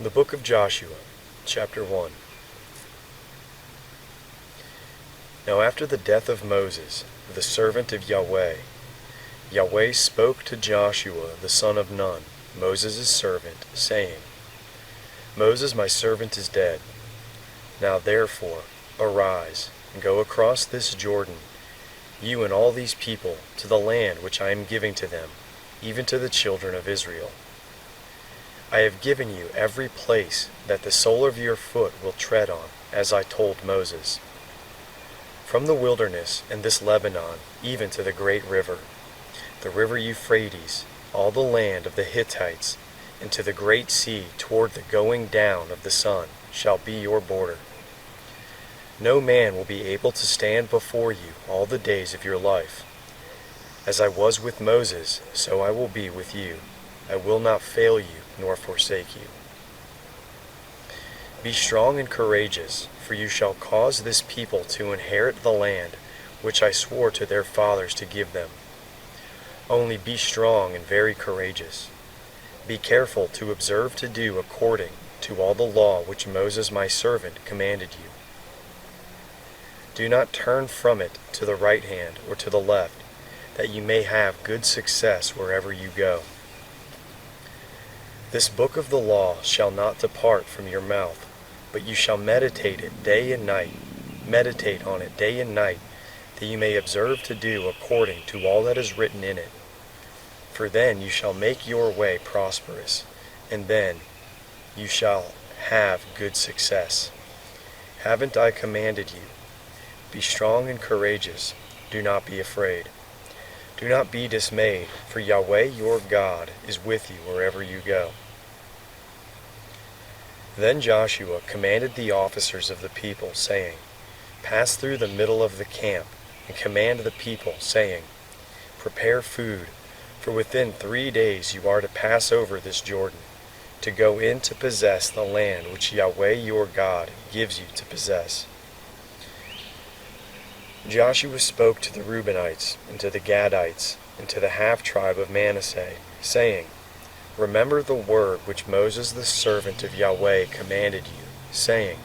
The Book of Joshua, Chapter 1. Now after the death of Moses, the servant of Yahweh, Yahweh spoke to Joshua the son of Nun, Moses' servant, saying, Moses my servant is dead. Now therefore arise, and go across this Jordan, you and all these people, to the land which I am giving to them, even to the children of Israel. I have given you every place that the sole of your foot will tread on, as I told Moses. From the wilderness and this Lebanon, even to the great river, the river Euphrates, all the land of the Hittites, and to the great sea toward the going down of the sun, shall be your border. No man will be able to stand before you all the days of your life. As I was with Moses, so I will be with you. I will not fail you, nor forsake you. Be strong and courageous, for you shall cause this people to inherit the land which I swore to their fathers to give them. Only be strong and very courageous. Be careful to observe to do according to all the law which Moses my servant commanded you. Do not turn from it to the right hand or to the left, that you may have good success wherever you go. This book of the law shall not depart from your mouth, but you shall meditate on it day and night, that you may observe to do according to all that is written in it. For then you shall make your way prosperous, and then you shall have good success. Haven't I commanded you? Be strong and courageous. Do not be afraid. Do not be dismayed, for Yahweh your God is with you wherever you go. Then Joshua commanded the officers of the people, saying, Pass through the middle of the camp, and command the people, saying, Prepare food, for within 3 days you are to pass over this Jordan, to go in to possess the land which Yahweh your God gives you to possess. Joshua spoke to the Reubenites, and to the Gadites, and to the half-tribe of Manasseh, saying, Remember the word which Moses the servant of Yahweh commanded you, saying,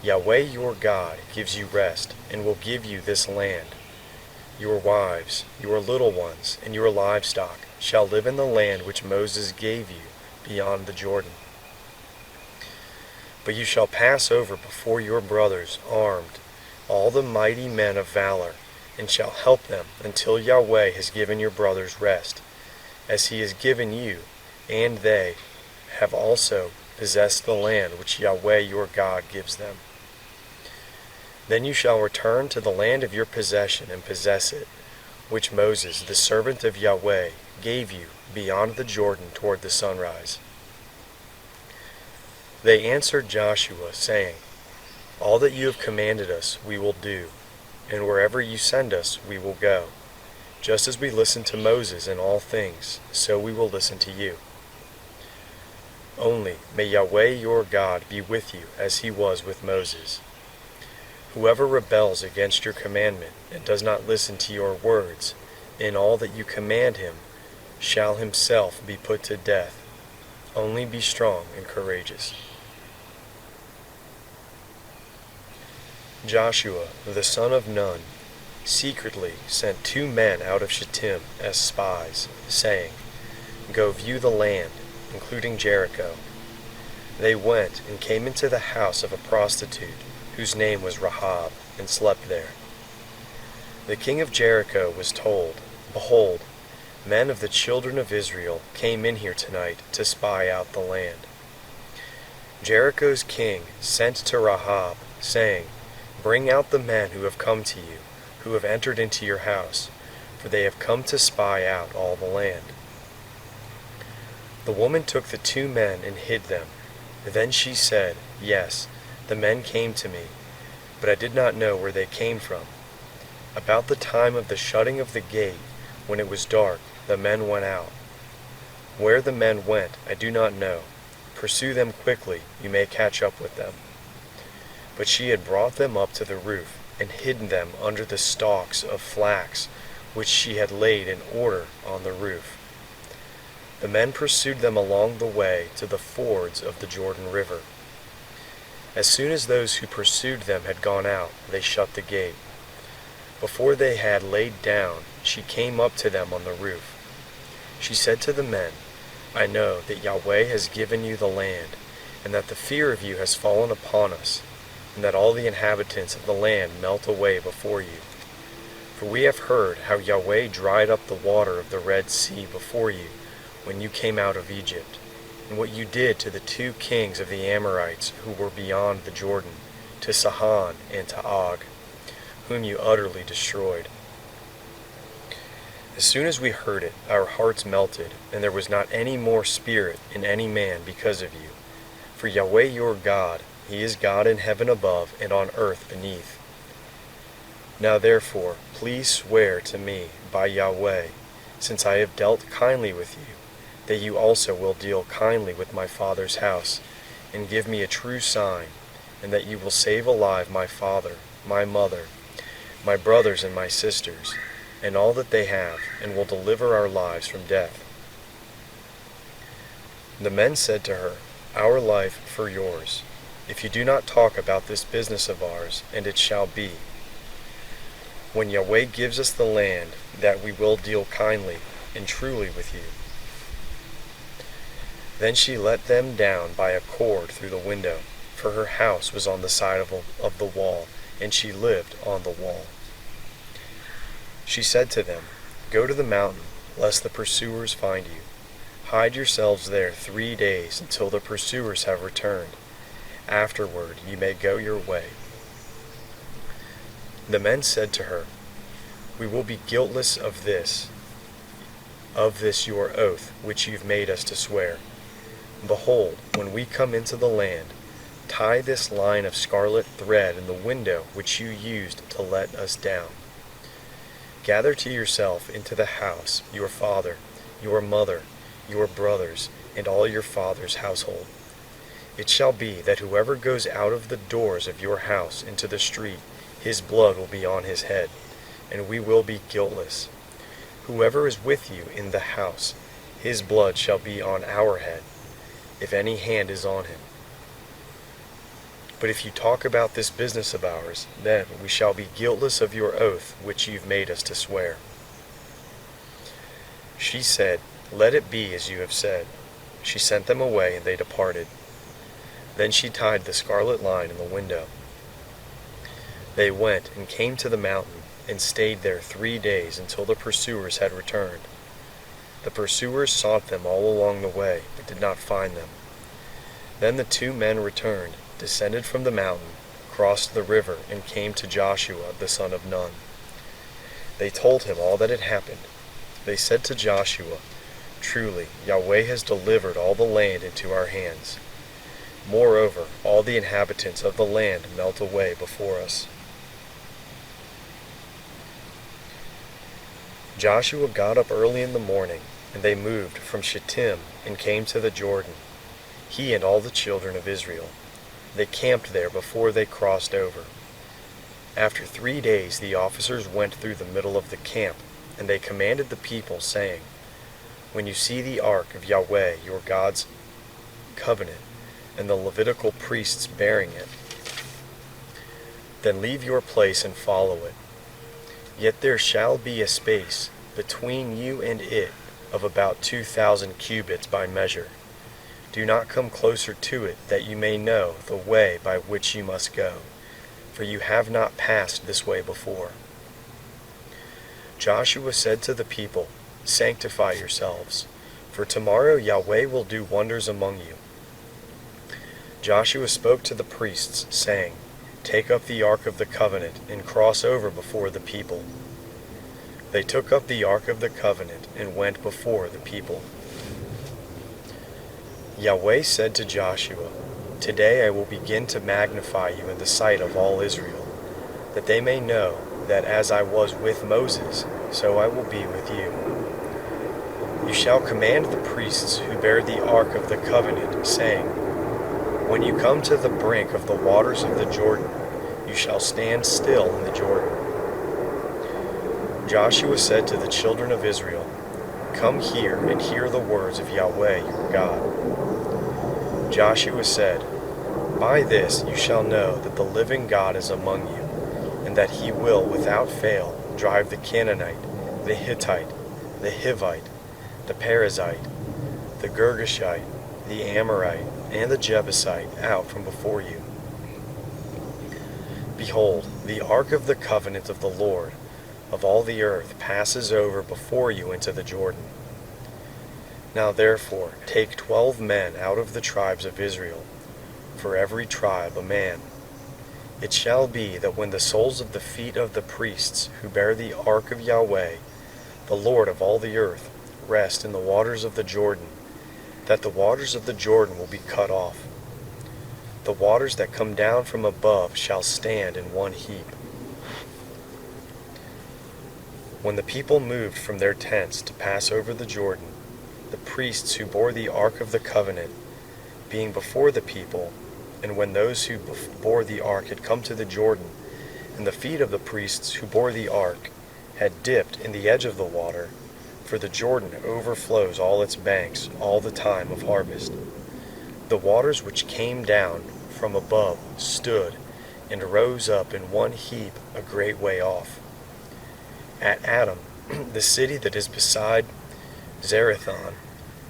Yahweh your God gives you rest, and will give you this land. Your wives, your little ones, and your livestock shall live in the land which Moses gave you beyond the Jordan. But you shall pass over before your brothers armed, all the mighty men of valor, and shall help them until Yahweh has given your brothers rest, as he has given you, and they have also possessed the land which Yahweh your God gives them. Then you shall return to the land of your possession and possess it, which Moses, the servant of Yahweh, gave you beyond the Jordan toward the sunrise. They answered Joshua, saying, All that you have commanded us we will do, and wherever you send us we will go. Just as we listened to Moses in all things, so we will listen to you. Only may Yahweh your God be with you as he was with Moses. Whoever rebels against your commandment and does not listen to your words in all that you command him shall himself be put to death. Only be strong and courageous. Joshua, the son of Nun, secretly sent 2 men out of Shittim as spies, saying, Go view the land, including Jericho. They went and came into the house of a prostitute, whose name was Rahab, and slept there. The king of Jericho was told, Behold, men of the children of Israel came in here tonight to spy out the land. Jericho's king sent to Rahab, saying, Bring out the men who have come to you, who have entered into your house, for they have come to spy out all the land. The woman took the 2 men and hid them. Then she said, Yes, the men came to me, but I did not know where they came from. About the time of the shutting of the gate, when it was dark, the men went out. Where the men went, I do not know. Pursue them quickly, you may catch up with them. But she had brought them up to the roof, and hidden them under the stalks of flax, which she had laid in order on the roof. The men pursued them along the way to the fords of the Jordan River. As soon as those who pursued them had gone out, they shut the gate. Before they had laid down, she came up to them on the roof. She said to the men, I know that Yahweh has given you the land, and that the fear of you has fallen upon us, and that all the inhabitants of the land melt away before you. For we have heard how Yahweh dried up the water of the Red Sea before you when you came out of Egypt, and what you did to the 2 kings of the Amorites who were beyond the Jordan, to Sihon and to Og, whom you utterly destroyed. As soon as we heard it, our hearts melted, and there was not any more spirit in any man because of you. For Yahweh your God, He is God in heaven above and on earth beneath. Now therefore, please swear to me by Yahweh, since I have dealt kindly with you, that you also will deal kindly with my father's house, and give me a true sign, and that you will save alive my father, my mother, my brothers and my sisters, and all that they have, and will deliver our lives from death. The men said to her, Our life for yours, if you do not talk about this business of ours, and it shall be. When Yahweh gives us the land, that we will deal kindly and truly with you. Then she let them down by a cord through the window, for her house was on the side of the wall, and she lived on the wall. She said to them, Go to the mountain, lest the pursuers find you. Hide yourselves there 3 days until the pursuers have returned. Afterward you may go your way. The men said to her, We will be guiltless of this your oath which you've made us to swear. Behold, when we come into the land, tie this line of scarlet thread in the window which you used to let us down. Gather to yourself into the house your father, your mother, your brothers, and all your father's household. It shall be that whoever goes out of the doors of your house into the street, his blood will be on his head, and we will be guiltless. Whoever is with you in the house, his blood shall be on our head, if any hand is on him. But if you talk about this business of ours, then we shall be guiltless of your oath which you've made us to swear. She said, Let it be as you have said. She sent them away, and they departed. Then she tied the scarlet line in the window. They went and came to the mountain, and stayed there 3 days until the pursuers had returned. The pursuers sought them all along the way, but did not find them. Then the 2 men returned, descended from the mountain, crossed the river, and came to Joshua the son of Nun. They told him all that had happened. They said to Joshua, Truly, Yahweh has delivered all the land into our hands. Moreover, all the inhabitants of the land melt away before us. Joshua got up early in the morning, and they moved from Shittim and came to the Jordan, he and all the children of Israel. They camped there before they crossed over. After 3 days the officers went through the middle of the camp, and they commanded the people, saying, When you see the ark of Yahweh your God's covenant, and the Levitical priests bearing it, then leave your place and follow it. Yet there shall be a space between you and it of about 2,000 cubits by measure. Do not come closer to it, that you may know the way by which you must go, for you have not passed this way before. Joshua said to the people, Sanctify yourselves, for tomorrow Yahweh will do wonders among you. Joshua spoke to the priests, saying, Take up the ark of the covenant, and cross over before the people. They took up the ark of the covenant, and went before the people. Yahweh said to Joshua, Today I will begin to magnify you in the sight of all Israel, that they may know that as I was with Moses, so I will be with you. You shall command the priests who bear the ark of the covenant, saying, When you come to the brink of the waters of the Jordan, you shall stand still in the Jordan. Joshua said to the children of Israel, "Come here and hear the words of Yahweh your God." Joshua said, "By this you shall know that the living God is among you, and that he will without fail drive the Canaanite, the Hittite, the Hivite, the Perizzite, the Girgashite, the Amorite, and the Jebusite out from before you. Behold, the ark of the covenant of the Lord of all the earth passes over before you into the Jordan. Now therefore take 12 men out of the tribes of Israel, for every tribe a man. It shall be that when the soles of the feet of the priests who bear the ark of Yahweh, the Lord of all the earth, rest in the waters of the Jordan, that the waters of the Jordan will be cut off. The waters that come down from above shall stand in one heap. When the people moved from their tents to pass over the Jordan, the priests who bore the ark of the covenant, being before the people, and when those who bore the ark had come to the Jordan, and the feet of the priests who bore the ark had dipped in the edge of the water, for the Jordan overflows all its banks all the time of harvest, the waters which came down from above stood and rose up in one heap a great way off. At Adam, the city that is beside Zarethan,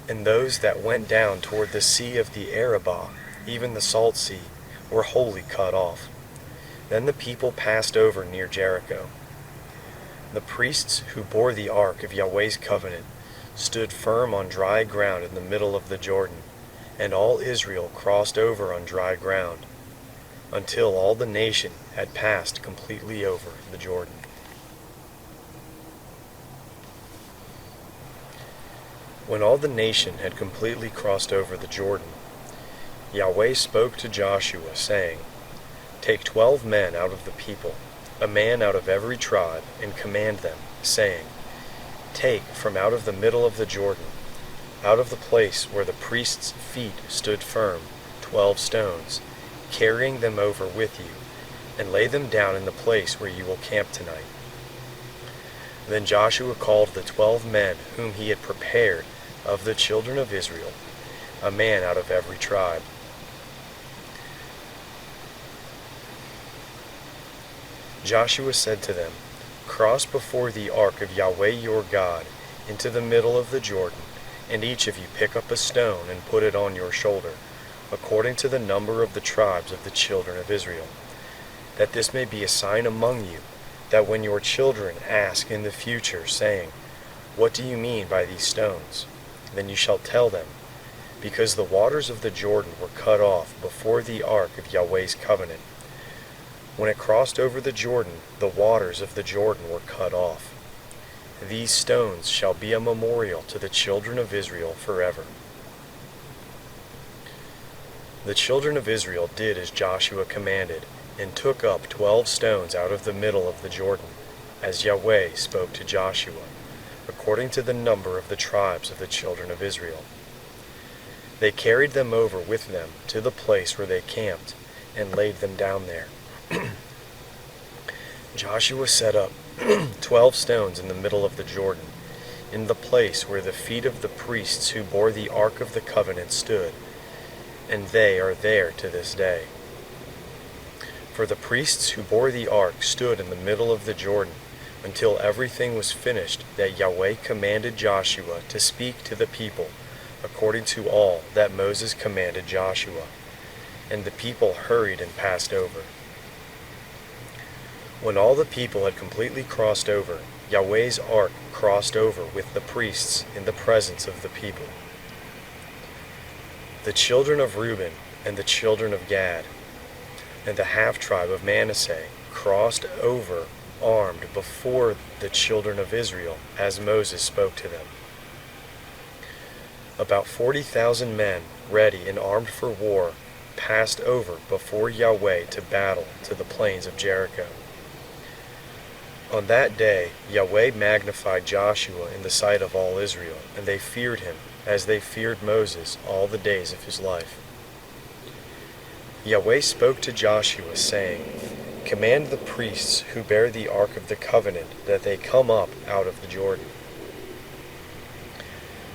and those that went down toward the sea of the Arabah, even the salt sea, were wholly cut off. Then the people passed over near Jericho. The priests who bore the ark of Yahweh's covenant stood firm on dry ground in the middle of the Jordan, and all Israel crossed over on dry ground, until all the nation had passed completely over the Jordan. When all the nation had completely crossed over the Jordan, Yahweh spoke to Joshua, saying, "Take 12 men out of the people, a man out of every tribe, and command them, saying, Take from out of the middle of the Jordan, out of the place where the priests' feet stood firm, 12 stones, carrying them over with you, and lay them down in the place where you will camp tonight." Then Joshua called the 12 men whom he had prepared of the children of Israel, a man out of every tribe. Joshua said to them, "Cross before the ark of Yahweh your God into the middle of the Jordan, and each of you pick up a stone and put it on your shoulder, according to the number of the tribes of the children of Israel, that this may be a sign among you, that when your children ask in the future, saying, 'What do you mean by these stones?' then you shall tell them, because the waters of the Jordan were cut off before the ark of Yahweh's covenant. When it crossed over the Jordan, the waters of the Jordan were cut off. These stones shall be a memorial to the children of Israel forever." The children of Israel did as Joshua commanded, and took up 12 stones out of the middle of the Jordan, as Yahweh spoke to Joshua, according to the number of the tribes of the children of Israel. They carried them over with them to the place where they camped, and laid them down there. Joshua set up 12 stones in the middle of the Jordan, in the place where the feet of the priests who bore the ark of the covenant stood, and they are there to this day. For the priests who bore the ark stood in the middle of the Jordan, until everything was finished that Yahweh commanded Joshua to speak to the people, according to all that Moses commanded Joshua. And the people hurried and passed over. When all the people had completely crossed over, Yahweh's ark crossed over with the priests in the presence of the people. The children of Reuben and the children of Gad and the half-tribe of Manasseh crossed over armed before the children of Israel, as Moses spoke to them. About 40,000 men, ready and armed for war, passed over before Yahweh to battle to the plains of Jericho. On that day Yahweh magnified Joshua in the sight of all Israel, and they feared him, as they feared Moses all the days of his life. Yahweh spoke to Joshua, saying, "Command the priests who bear the ark of the covenant that they come up out of the Jordan."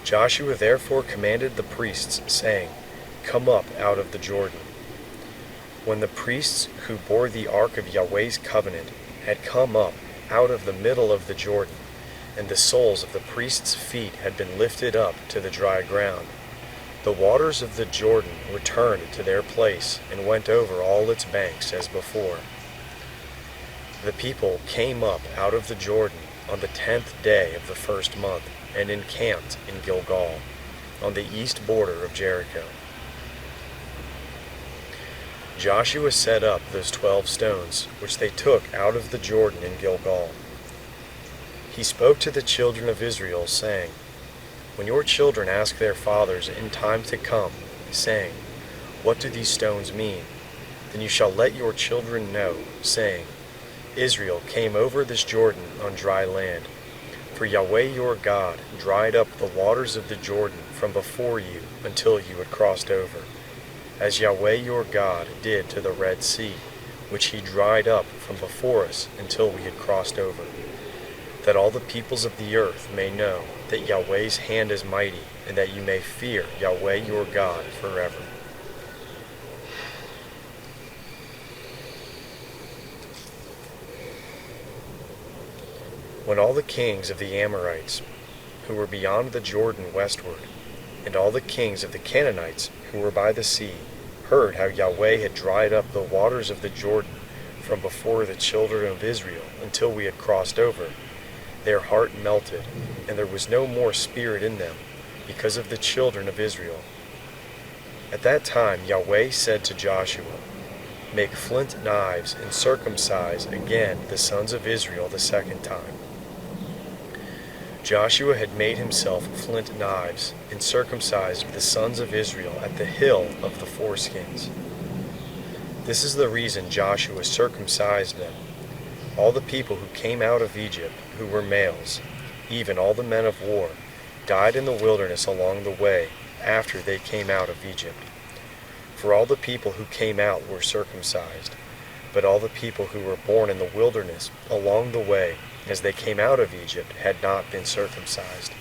Joshua therefore commanded the priests, saying, "Come up out of the Jordan." When the priests who bore the ark of Yahweh's covenant had come up out of the middle of the Jordan, and the soles of the priests' feet had been lifted up to the dry ground, the waters of the Jordan returned to their place and went over all its banks as before. The people came up out of the Jordan on the 10th day of the first month and encamped in Gilgal, on the east border of Jericho. Joshua set up those 12 stones, which they took out of the Jordan in Gilgal. He spoke to the children of Israel, saying, "When your children ask their fathers in time to come, saying, 'What do these stones mean?' then you shall let your children know, saying, 'Israel came over this Jordan on dry land. For Yahweh your God dried up the waters of the Jordan from before you until you had crossed over, as Yahweh your God did to the Red Sea, which he dried up from before us until we had crossed over, that all the peoples of the earth may know that Yahweh's hand is mighty, and that you may fear Yahweh your God forever.'" When all the kings of the Amorites, who were beyond the Jordan westward, and all the kings of the Canaanites, who were by the sea, heard how Yahweh had dried up the waters of the Jordan from before the children of Israel until we had crossed over, their heart melted, and there was no more spirit in them, because of the children of Israel. At that time Yahweh said to Joshua, "Make flint knives and circumcise again the sons of Israel the second time." Joshua had made himself flint knives and circumcised the sons of Israel at the hill of the foreskins. This is the reason Joshua circumcised them. All the people who came out of Egypt, who were males, even all the men of war, died in the wilderness along the way after they came out of Egypt. For all the people who came out were circumcised, but all the people who were born in the wilderness along the way as they came out of Egypt had not been circumcised.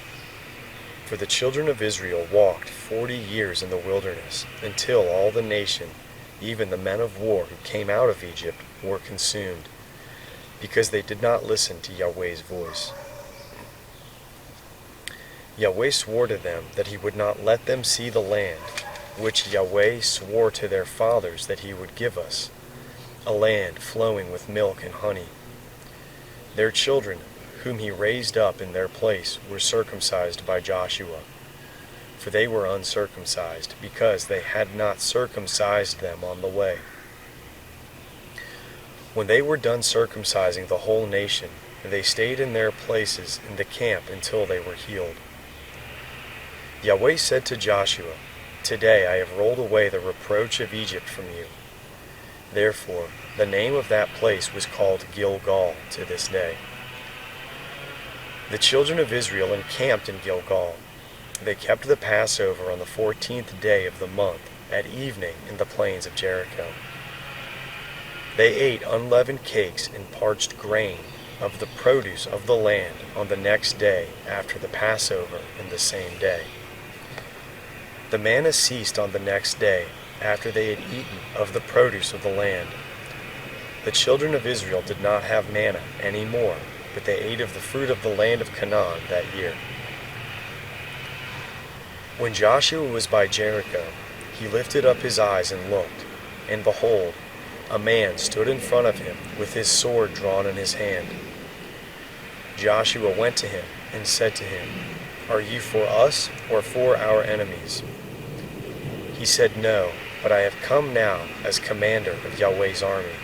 For the children of Israel walked 40 years in the wilderness, until all the nation, even the men of war who came out of Egypt, were consumed, because they did not listen to Yahweh's voice. Yahweh swore to them that he would not let them see the land, which Yahweh swore to their fathers that he would give us, a land flowing with milk and honey. Their children, whom he raised up in their place, were circumcised by Joshua, for they were uncircumcised, because they had not circumcised them on the way. When they were done circumcising the whole nation, they stayed in their places in the camp until they were healed. Yahweh said to Joshua, "Today I have rolled away the reproach of Egypt from you." Therefore, the name of that place was called Gilgal to this day. The children of Israel encamped in Gilgal. They kept the Passover on the 14th day of the month at evening in the plains of Jericho. They ate unleavened cakes and parched grain of the produce of the land on the next day after the Passover in the same day. The manna ceased on the next day after they had eaten of the produce of the land. The children of Israel did not have manna any more, but they ate of the fruit of the land of Canaan that year. When Joshua was by Jericho, he lifted up his eyes and looked, and behold, a man stood in front of him with his sword drawn in his hand. Joshua went to him and said to him, "Are you for us or for our enemies?" He said, "No, but I have come now as commander of Yahweh's army."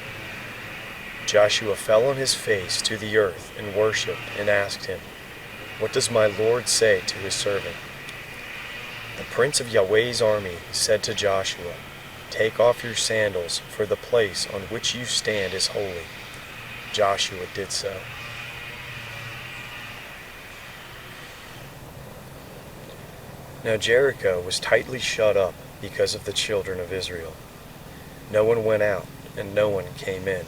Joshua fell on his face to the earth and worshipped and asked him, "What does my Lord say to his servant?" The prince of Yahweh's army said to Joshua, "Take off your sandals, for the place on which you stand is holy." Joshua did so. Now Jericho was tightly shut up because of the children of Israel. No one went out, and no one came in.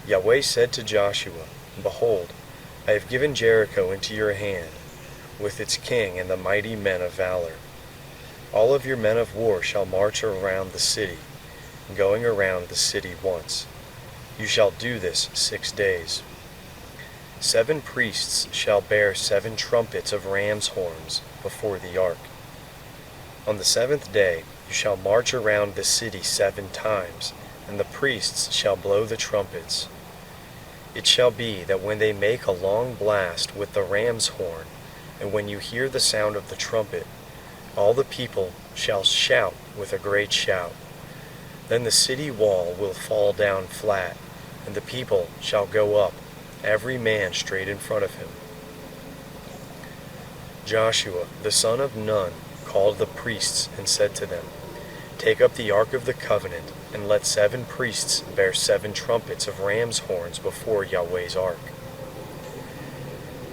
Yahweh said to Joshua, "Behold, I have given Jericho into your hand. with its king and the mighty men of valor. All of your men of war shall march around the city, going around the city once. You shall do this 6 days. 7 priests shall bear 7 trumpets of ram's horns before the ark. On the 7th day you shall march around the city 7 times, and the priests shall blow the trumpets. It shall be that when they make a long blast with the ram's horn, and when you hear the sound of the trumpet, all the people shall shout with a great shout. Then the city wall will fall down flat, and the people shall go up, every man straight in front of him. Joshua the son of Nun called the priests and said to them, Take up the ark of the covenant, and let 7 priests bear 7 trumpets of ram's horns before Yahweh's ark.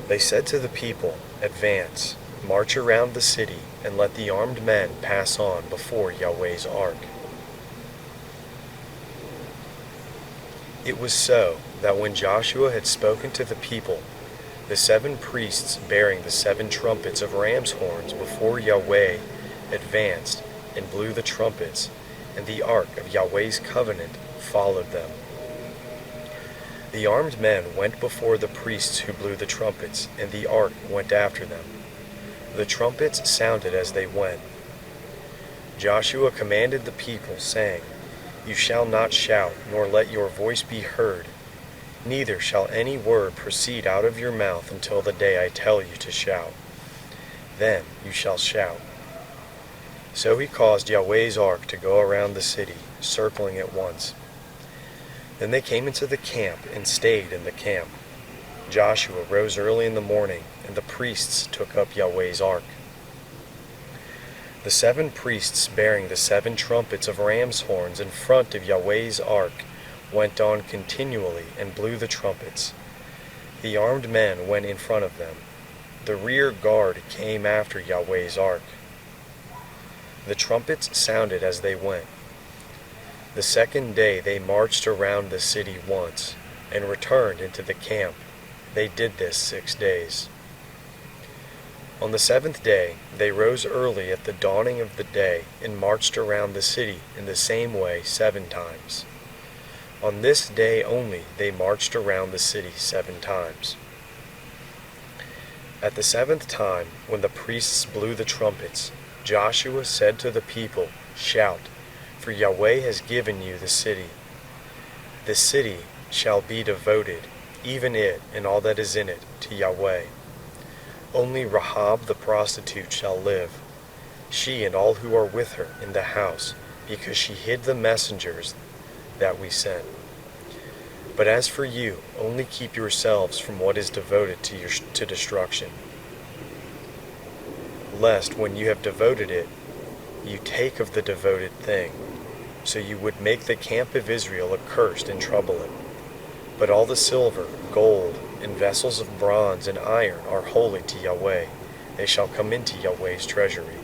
They said to the people, Advance, march around the city, and let the armed men pass on before Yahweh's ark. It was so that when Joshua had spoken to the people, the 7 priests bearing the 7 trumpets of ram's horns before Yahweh advanced and blew the trumpets, and the ark of Yahweh's covenant followed them. The armed men went before the priests who blew the trumpets, and the ark went after them. The trumpets sounded as they went. Joshua commanded the people, saying, You shall not shout, nor let your voice be heard, neither shall any word proceed out of your mouth until the day I tell you to shout. Then you shall shout. So he caused Yahweh's ark to go around the city, circling it once. Then they came into the camp and stayed in the camp. Joshua rose early in the morning, and the priests took up Yahweh's ark. The 7 priests bearing the 7 trumpets of ram's horns in front of Yahweh's ark went on continually and blew the trumpets. The armed men went in front of them. The rear guard came after Yahweh's ark. The trumpets sounded as they went. The 2nd day they marched around the city once, and returned into the camp. They did this 6 days. On the 7th day they rose early at the dawning of the day, and marched around the city in the same way 7 times. On this day only they marched around the city 7 times. At the 7th time, when the priests blew the trumpets, Joshua said to the people, Shout, for Yahweh has given you the city. The city shall be devoted, even it and all that is in it, to Yahweh. Only Rahab the prostitute shall live, she and all who are with her in the house, because she hid the messengers that we sent. But as for you, only keep yourselves from what is devoted to destruction, lest when you have devoted it, you take of the devoted thing, so you would make the camp of Israel accursed and trouble it. But all the silver, gold, and vessels of bronze and iron are holy to Yahweh. They shall come into Yahweh's treasury.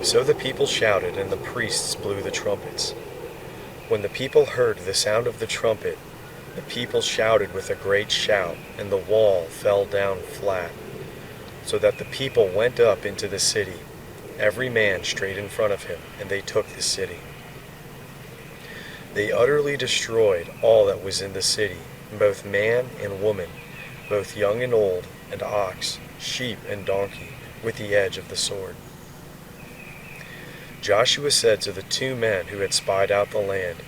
So the people shouted, and the priests blew the trumpets. When the people heard the sound of the trumpet, the people shouted with a great shout, and the wall fell down flat, so that the people went up into the city, every man straight in front of him, and they took the city. They utterly destroyed all that was in the city, both man and woman, both young and old, and ox, sheep and donkey, with the edge of the sword. Joshua said to the 2 men who had spied out the land,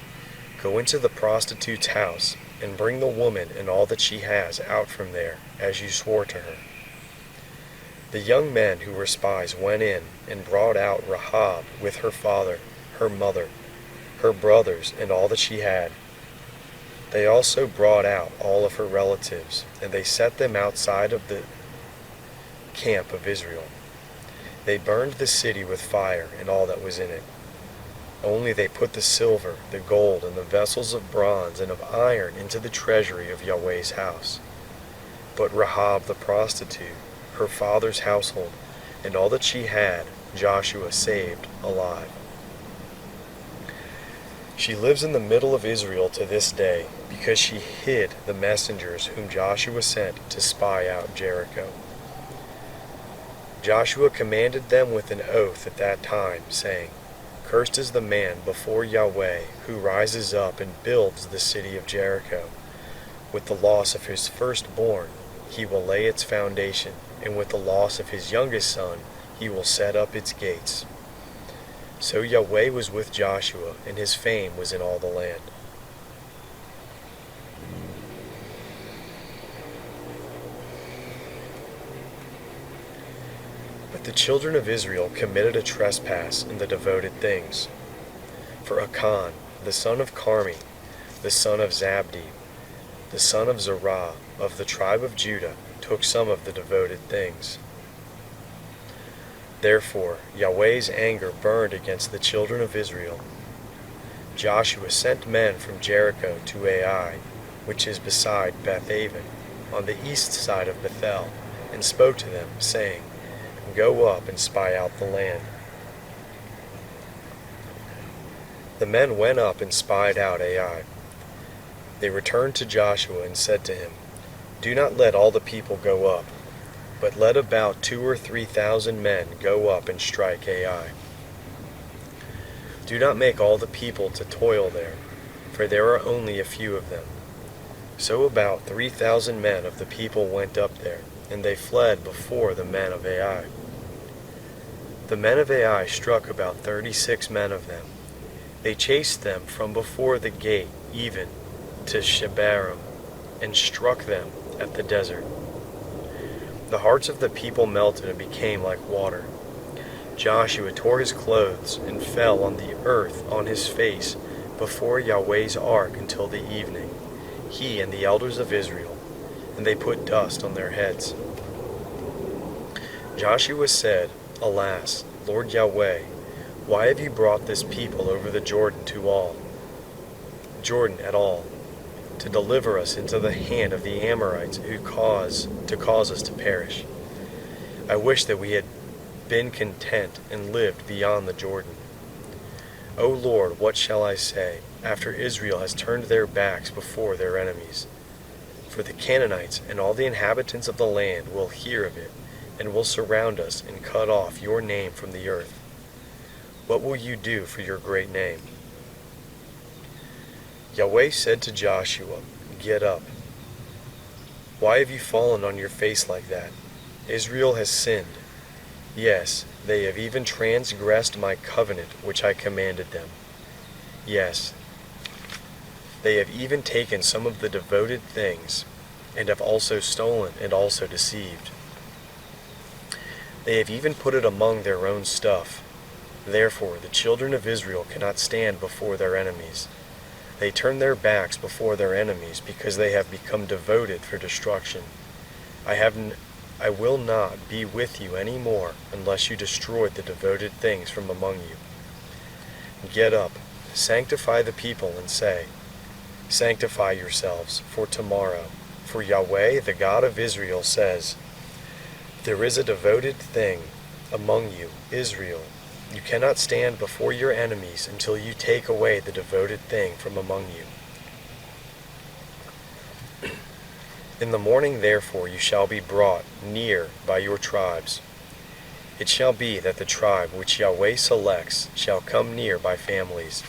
Go into the prostitute's house, and bring the woman and all that she has out from there, as you swore to her. The young men who were spies went in, and brought out Rahab with her father, her mother, her brothers, and all that she had. They also brought out all of her relatives, and they set them outside of the camp of Israel. They burned the city with fire and all that was in it. Only they put the silver, the gold, and the vessels of bronze and of iron into the treasury of Yahweh's house. But Rahab the prostitute, her father's household, and all that she had, Joshua saved alive. She lives in the middle of Israel to this day, because she hid the messengers whom Joshua sent to spy out Jericho. Joshua commanded them with an oath at that time, saying, Cursed is the man before Yahweh who rises up and builds the city of Jericho. With the loss of his firstborn he will lay its foundation, and with the loss of his youngest son he will set up its gates. So Yahweh was with Joshua, and his fame was in all the land. But the children of Israel committed a trespass in the devoted things. For Achan, the son of Carmi, the son of Zabdi, the son of Zerah, of the tribe of Judah, took some of the devoted things. Therefore Yahweh's anger burned against the children of Israel. Joshua sent men from Jericho to Ai, which is beside Beth-aven, on the east side of Bethel, and spoke to them, saying, Go up and spy out the land. The men went up and spied out Ai. They returned to Joshua and said to him, Do not let all the people go up, but let about 2,000 or 3,000 men go up and strike Ai. Do not make all the people to toil there, for there are only a few of them. So about 3,000 men of the people went up there, and they fled before the men of Ai. The men of Ai struck about 36 men of them. They chased them from before the gate even to Shebarim, and struck them at the desert. The hearts of the people melted and became like water. Joshua tore his clothes and fell on the earth on his face before Yahweh's ark until the evening, he and the elders of Israel, and they put dust on their heads. Joshua said, Alas, Lord Yahweh, why have you brought this people over the Jordan at all, to deliver us into the hand of the Amorites who cause us to perish? I wish that we had been content and lived beyond the Jordan. O Lord, what shall I say, after Israel has turned their backs before their enemies? For the Canaanites and all the inhabitants of the land will hear of it, and will surround us and cut off your name from the earth. What will you do for your great name? Yahweh said to Joshua, Get up. Why have you fallen on your face like that? Israel has sinned. Yes, they have even transgressed my covenant which I commanded them. Yes, they have even taken some of the devoted things, and have also stolen and also deceived. They have even put it among their own stuff. Therefore the children of Israel cannot stand before their enemies. They turn their backs before their enemies, because they have become devoted for destruction. I will not be with you any more unless you destroy the devoted things from among you. Get up, sanctify the people, and say, Sanctify yourselves for tomorrow, for Yahweh, the God of Israel, says, There is a devoted thing among you, Israel. You cannot stand before your enemies until you take away the devoted thing from among you. In the morning, therefore, you shall be brought near by your tribes. It shall be that the tribe which Yahweh selects shall come near by families.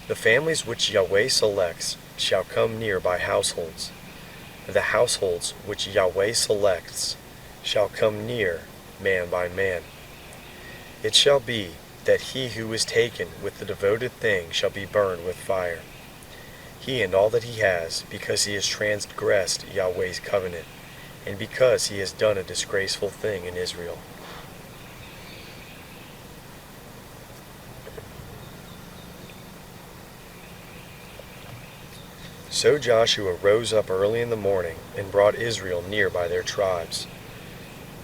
The families which Yahweh selects shall come near by households. The households which Yahweh selects shall come near man by man. It shall be that he who is taken with the devoted thing shall be burned with fire, he and all that he has, because he has transgressed Yahweh's covenant, and because he has done a disgraceful thing in Israel. So Joshua rose up early in the morning and brought Israel near by their tribes.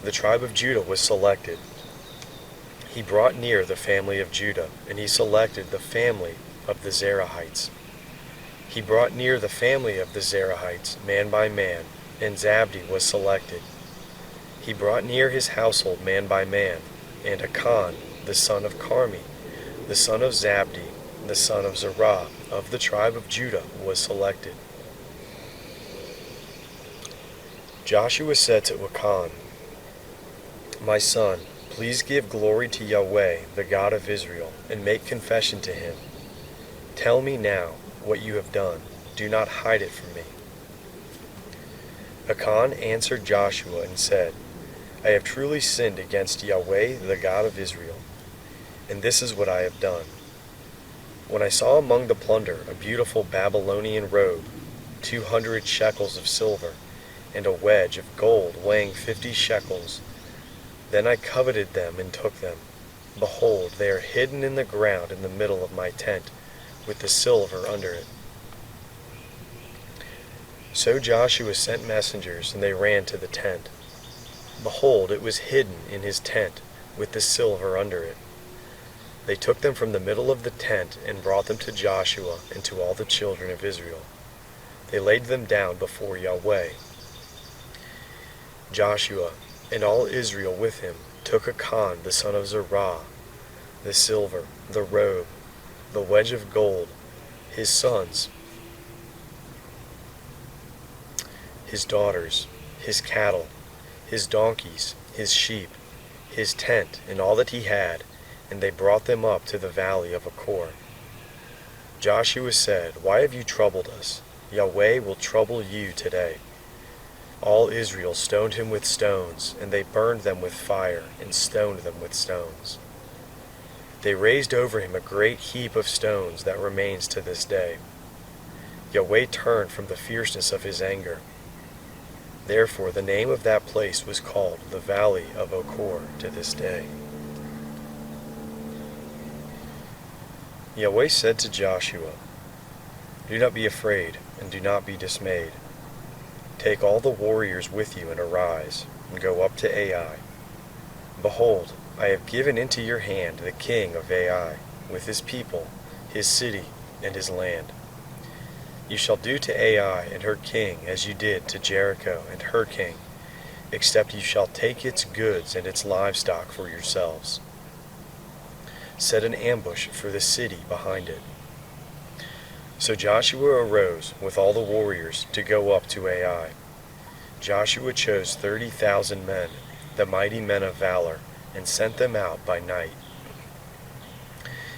The tribe of Judah was selected. He brought near the family of Judah, and he selected the family of the Zerahites. He brought near the family of the Zerahites, man by man, and Zabdi was selected. He brought near his household man by man, and Achan, the son of Carmi, the son of Zabdi, the son of Zerah, of the tribe of Judah was selected. Joshua said to Achan, "My son, please give glory to Yahweh, the God of Israel, and make confession to him. Tell me now what you have done. Do not hide it from me." Achan answered Joshua and said, "I have truly sinned against Yahweh, the God of Israel, and this is what I have done. When I saw among the plunder a beautiful Babylonian robe, 200 shekels of silver, and a wedge of gold weighing 50 shekels, then I coveted them and took them. Behold, they are hidden in the ground in the middle of my tent, with the silver under it." So Joshua sent messengers, and they ran to the tent. Behold, it was hidden in his tent, with the silver under it. They took them from the middle of the tent, and brought them to Joshua and to all the children of Israel. They laid them down before Yahweh. Joshua and all Israel with him took Achan the son of Zerah, the silver, the robe, the wedge of gold, his sons, his daughters, his cattle, his donkeys, his sheep, his tent, and all that he had, and they brought them up to the valley of Achor. Joshua said, "Why have you troubled us? Yahweh will trouble you today." All Israel stoned him with stones, and they burned them with fire, and stoned them with stones. They raised over him a great heap of stones that remains to this day. Yahweh turned from the fierceness of his anger. Therefore the name of that place was called the Valley of Achor to this day. Yahweh said to Joshua, "Do not be afraid, and do not be dismayed. Take all the warriors with you and arise, and go up to Ai. Behold, I have given into your hand the king of Ai, with his people, his city, and his land. You shall do to Ai and her king as you did to Jericho and her king, except you shall take its goods and its livestock for yourselves. Set an ambush for the city behind it." So Joshua arose with all the warriors to go up to Ai. Joshua chose 30,000 men, the mighty men of valor, and sent them out by night.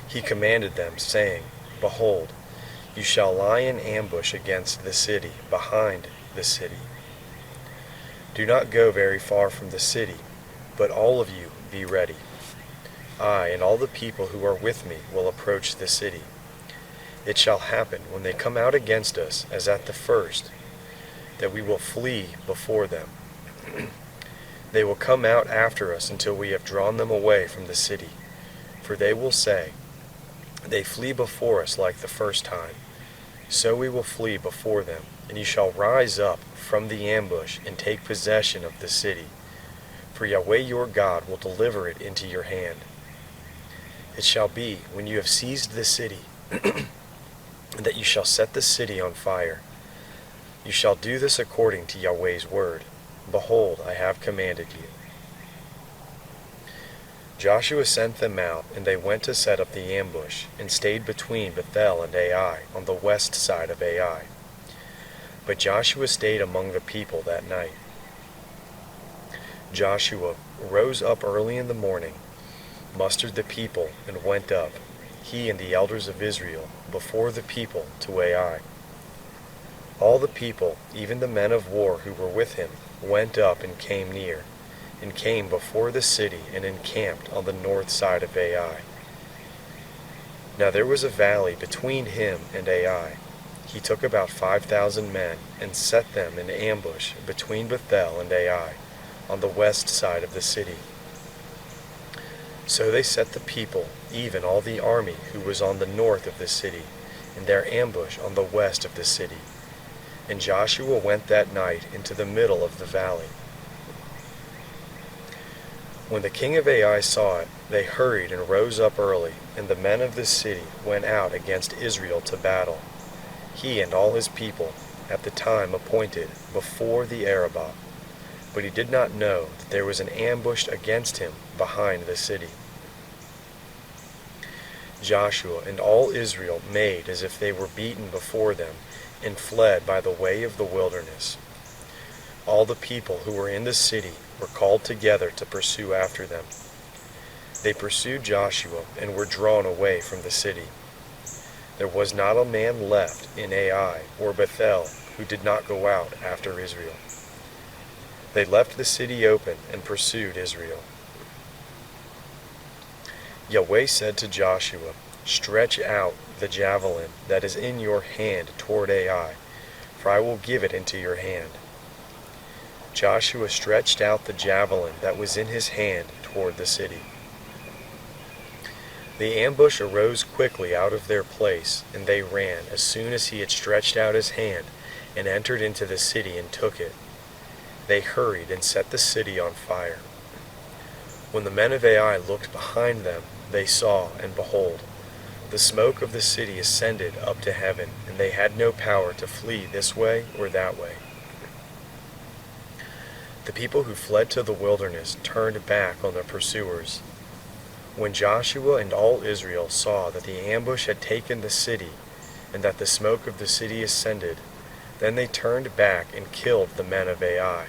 He commanded them, saying, "Behold, you shall lie in ambush against the city, behind the city. Do not go very far from the city, but all of you be ready. I and all the people who are with me will approach the city. It shall happen, when they come out against us, as at the first, that we will flee before them. They will come out after us until we have drawn them away from the city. For they will say, 'They flee before us like the first time.' So we will flee before them, and you shall rise up from the ambush and take possession of the city. For Yahweh your God will deliver it into your hand. It shall be, when you have seized the city, that you shall set the city on fire. You shall do this according to Yahweh's word. Behold, I have commanded you." Joshua sent them out, and they went to set up the ambush, and stayed between Bethel and Ai, on the west side of Ai. But Joshua stayed among the people that night. Joshua rose up early in the morning, mustered the people, and went up, he and the elders of Israel, before the people to Ai. All the people, even the men of war who were with him, went up and came near, and came before the city and encamped on the north side of Ai. Now there was a valley between him and Ai. He took about 5,000 men, and set them in ambush between Bethel and Ai, on the west side of the city. So they set the people, even all the army who was on the north of the city, in their ambush on the west of the city. And Joshua went that night into the middle of the valley. When the king of Ai saw it, they hurried and rose up early, and the men of the city went out against Israel to battle, he and all his people, at the time appointed, before the Arabah. But he did not know that there was an ambush against him behind the city. Joshua and all Israel made as if they were beaten before them, and fled by the way of the wilderness. All the people who were in the city were called together to pursue after them. They pursued Joshua and were drawn away from the city. There was not a man left in Ai or Bethel who did not go out after Israel. They left the city open and pursued Israel. Yahweh said to Joshua, "Stretch out the javelin that is in your hand toward Ai, for I will give it into your hand." Joshua stretched out the javelin that was in his hand toward the city. The ambush arose quickly out of their place, and they ran as soon as he had stretched out his hand, and entered into the city and took it. They hurried and set the city on fire. When the men of Ai looked behind them, they saw, and behold, the smoke of the city ascended up to heaven, and they had no power to flee this way or that way. The people who fled to the wilderness turned back on their pursuers. When Joshua and all Israel saw that the ambush had taken the city, and that the smoke of the city ascended, then they turned back and killed the men of Ai.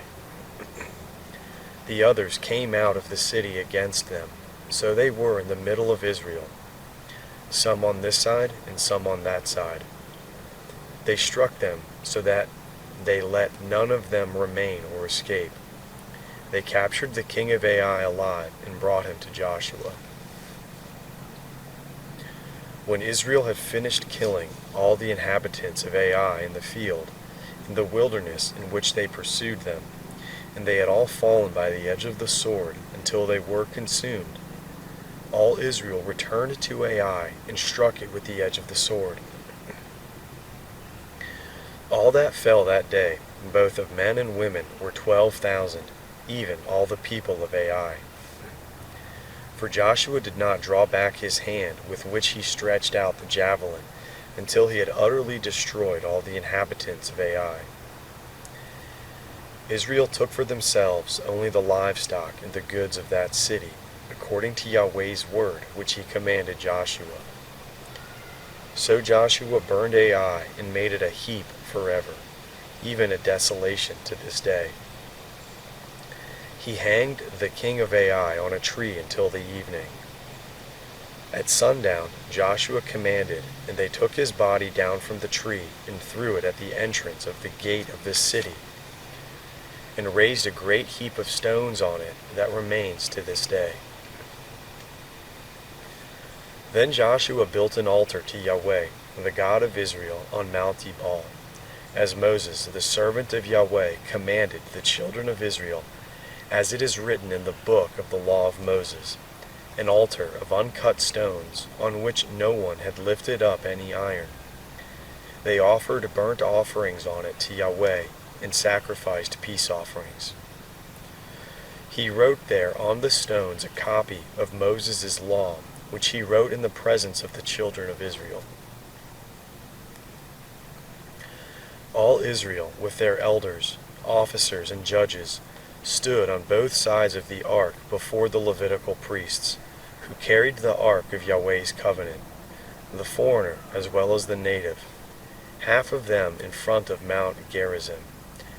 The others came out of the city against them, so they were in the middle of Israel, some on this side and some on that side. They struck them so that they let none of them remain or escape. They captured the king of Ai alive and brought him to Joshua. When Israel had finished killing all the inhabitants of Ai in the field, in the wilderness in which they pursued them, and they had all fallen by the edge of the sword until they were consumed, all Israel returned to Ai and struck it with the edge of the sword. All that fell that day, both of men and women, were 12,000, even all the people of Ai. For Joshua did not draw back his hand with which he stretched out the javelin until he had utterly destroyed all the inhabitants of Ai. Israel took for themselves only the livestock and the goods of that city, according to Yahweh's word which he commanded Joshua. So Joshua burned Ai and made it a heap forever, even a desolation to this day. He hanged the king of Ai on a tree until the evening. At sundown Joshua commanded, and they took his body down from the tree and threw it at the entrance of the gate of the city, and raised a great heap of stones on it that remains to this day. Then Joshua built an altar to Yahweh, the God of Israel, on Mount Ebal, as Moses, the servant of Yahweh, commanded the children of Israel, as it is written in the book of the law of Moses, an altar of uncut stones, on which no one had lifted up any iron. They offered burnt offerings on it to Yahweh, and sacrificed peace offerings. He wrote there on the stones a copy of Moses' law, which he wrote in the presence of the children of Israel. All Israel, with their elders, officers, and judges, stood on both sides of the ark before the Levitical priests, who carried the ark of Yahweh's covenant, the foreigner as well as the native, half of them in front of Mount Gerizim,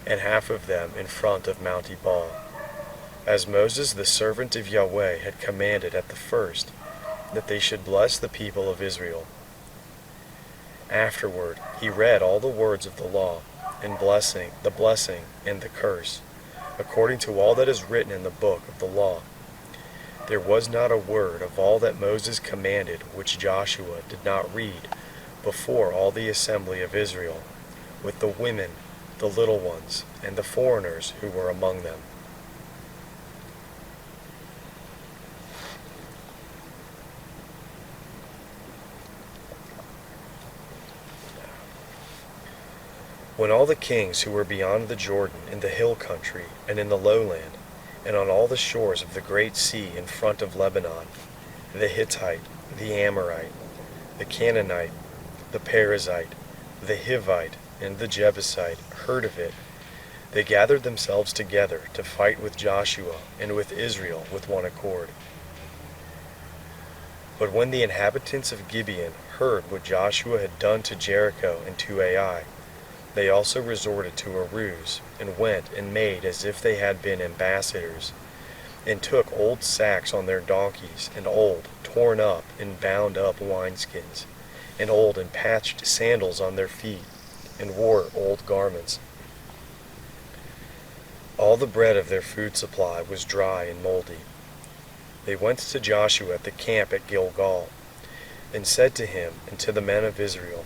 and half of them in front of Mount Ebal, as Moses the servant of Yahweh had commanded at the first, that they should bless the people of Israel. Afterward he read all the words of the law, and the blessing and the curse, according to all that is written in the book of the law. There was not a word of all that Moses commanded which Joshua did not read before all the assembly of Israel, with the women, the little ones, and the foreigners who were among them. When all the kings who were beyond the Jordan, in the hill country, and in the lowland, and on all the shores of the great sea in front of Lebanon, the Hittite, the Amorite, the Canaanite, the Perizzite, the Hivite, and the Jebusite, heard of it, they gathered themselves together to fight with Joshua and with Israel with one accord. But when the inhabitants of Gibeon heard what Joshua had done to Jericho and to Ai, they also resorted to a ruse, and went and made as if they had been ambassadors, and took old sacks on their donkeys, and old, torn up and bound up wineskins, and old and patched sandals on their feet, and wore old garments. All the bread of their food supply was dry and moldy. They went to Joshua at the camp at Gilgal, and said to him and to the men of Israel,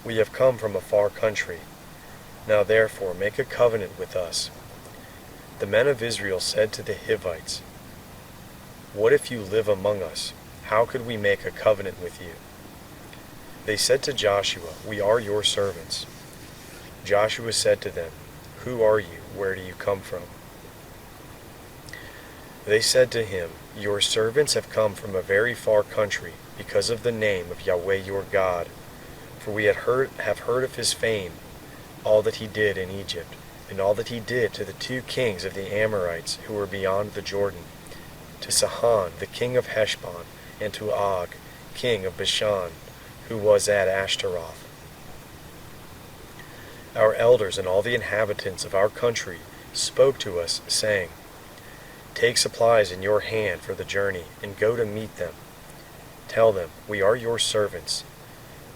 We have come from a far country. Now therefore make a covenant with us. The men of Israel said to the Hivites, What if you live among us? How could we make a covenant with you? They said to Joshua, We are your servants. Joshua said to them, Who are you? Where do you come from? They said to him, Your servants have come from a very far country, because of the name of Yahweh your God. For we have heard of his fame, all that he did in Egypt, and all that he did to the 2 kings of the Amorites who were beyond the Jordan, to Sihon the king of Heshbon, and to Og, king of Bashan, who was at Ashtaroth. Our elders and all the inhabitants of our country spoke to us, saying, Take supplies in your hand for the journey, and go to meet them. Tell them, We are your servants.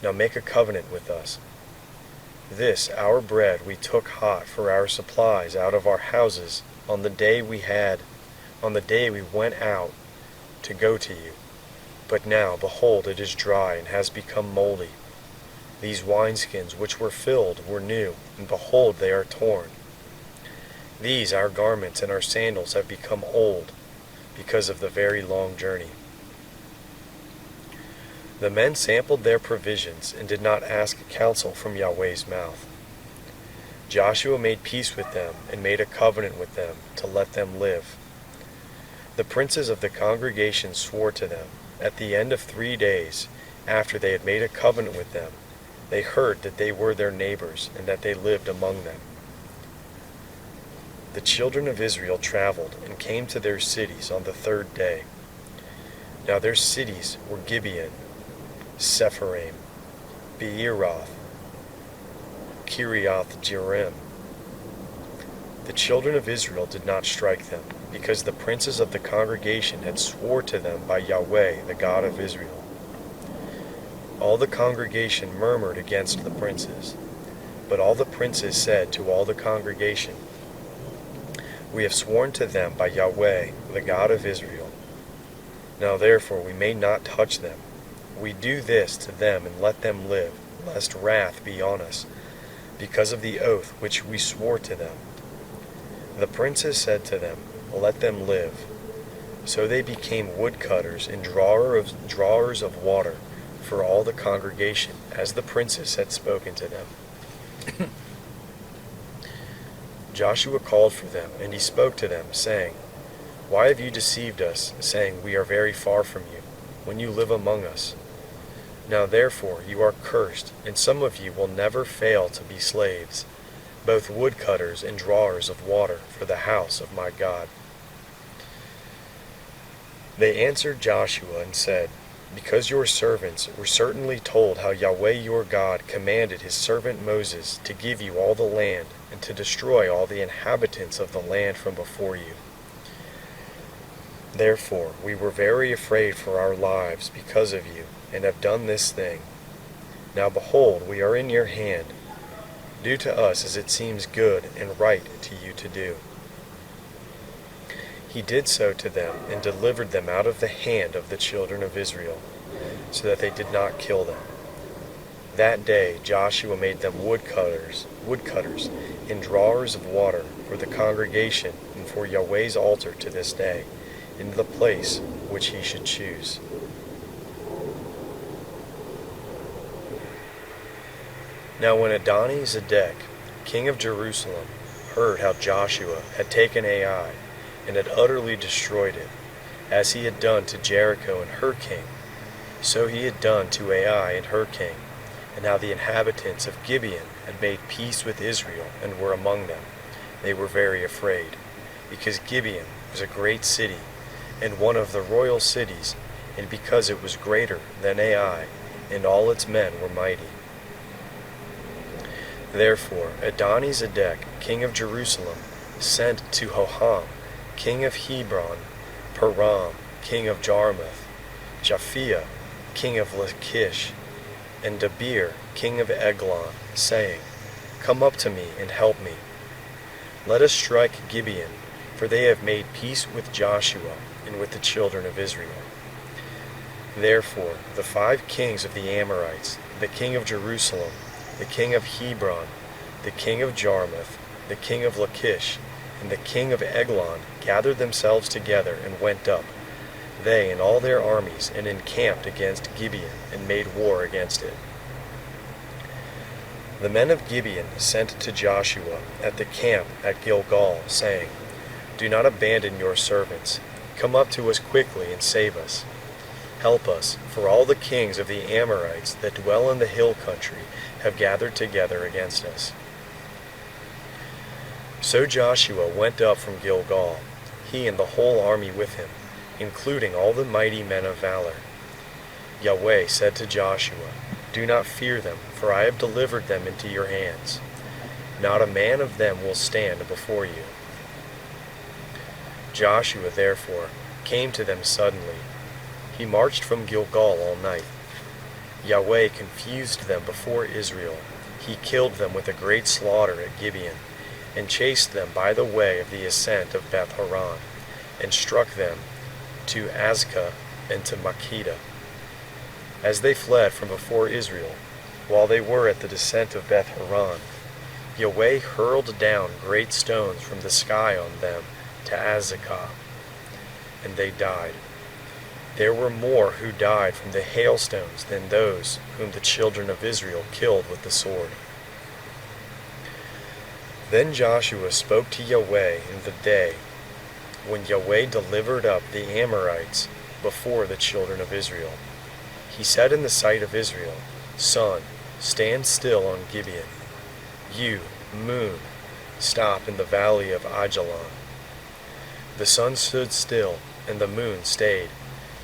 Now make a covenant with us. This our bread we took hot for our supplies out of our houses on the day we went out to go to you. But now, behold, it is dry and has become moldy. These wineskins which were filled were new, and behold, they are torn. These our garments and our sandals have become old, because of the very long journey. The men sampled their provisions, and did not ask counsel from Yahweh's mouth. Joshua made peace with them, and made a covenant with them, to let them live. The princes of the congregation swore to them. At the end of 3 days, after they had made a covenant with them, they heard that they were their neighbors, and that they lived among them. The children of Israel traveled, and came to their cities on the 3rd day. Now their cities were Gibeon, Sepharvaim, Beeroth, Kiriath-Jearim. The children of Israel did not strike them, because the princes of the congregation had swore to them by Yahweh, the God of Israel. All the congregation murmured against the princes, but all the princes said to all the congregation, We have sworn to them by Yahweh, the God of Israel. Now therefore we may not touch them. We do this to them and let them live, lest wrath be on us, because of the oath which we swore to them. The princes said to them, Let them live. So they became woodcutters and drawers of water for all the congregation, as the princes had spoken to them. Joshua called for them, and he spoke to them, saying, Why have you deceived us, saying, We are very far from you, when you live among us? Now therefore you are cursed, and some of you will never fail to be slaves, both woodcutters and drawers of water for the house of my God. They answered Joshua and said, Because your servants were certainly told how Yahweh your God commanded his servant Moses to give you all the land, and to destroy all the inhabitants of the land from before you. Therefore we were very afraid for our lives because of you, and have done this thing. Now behold, we are in your hand. Do to us as it seems good and right to you to do. He did so to them, and delivered them out of the hand of the children of Israel, so that they did not kill them. That day Joshua made them woodcutters, and drawers of water for the congregation and for Yahweh's altar to this day, in the place which he should choose. Now when Adoni-Zedek, king of Jerusalem, heard how Joshua had taken Ai, and had utterly destroyed it, as he had done to Jericho and her king, so he had done to Ai and her king, and how the inhabitants of Gibeon had made peace with Israel and were among them, they were very afraid, because Gibeon was a great city, and one of the royal cities, and because it was greater than Ai, and all its men were mighty. Therefore Adoni-zedek, king of Jerusalem, sent to Hoham, king of Hebron, Param, king of Jarmuth, Japhia, king of Lachish, and Debir, king of Eglon, saying, Come up to me and help me. Let us strike Gibeon, for they have made peace with Joshua and with the children of Israel. Therefore the 5 kings of the Amorites, the king of Jerusalem, the king of Hebron, the king of Jarmuth, the king of Lachish, and the king of Eglon gathered themselves together and went up, they and all their armies, and encamped against Gibeon, and made war against it. The men of Gibeon sent to Joshua at the camp at Gilgal, saying, Do not abandon your servants. Come up to us quickly and save us. Help us, for all the kings of the Amorites that dwell in the hill country have gathered together against us. So Joshua went up from Gilgal, he and the whole army with him, including all the mighty men of valor. Yahweh said to Joshua, Do not fear them, for I have delivered them into your hands. Not a man of them will stand before you. Joshua therefore came to them suddenly. He marched from Gilgal all night. Yahweh confused them before Israel. He killed them with a great slaughter at Gibeon, and chased them by the way of the ascent of Beth-horon, and struck them to Azekah and to Makkedah. As they fled from before Israel, while they were at the descent of Beth-horon, Yahweh hurled down great stones from the sky on them to Azekah, and they died. There were more who died from the hailstones than those whom the children of Israel killed with the sword. Then Joshua spoke to Yahweh in the day when Yahweh delivered up the Amorites before the children of Israel. He said in the sight of Israel, Sun, stand still on Gibeon. You, moon, stop in the valley of Ajalon. The sun stood still, and the moon stayed,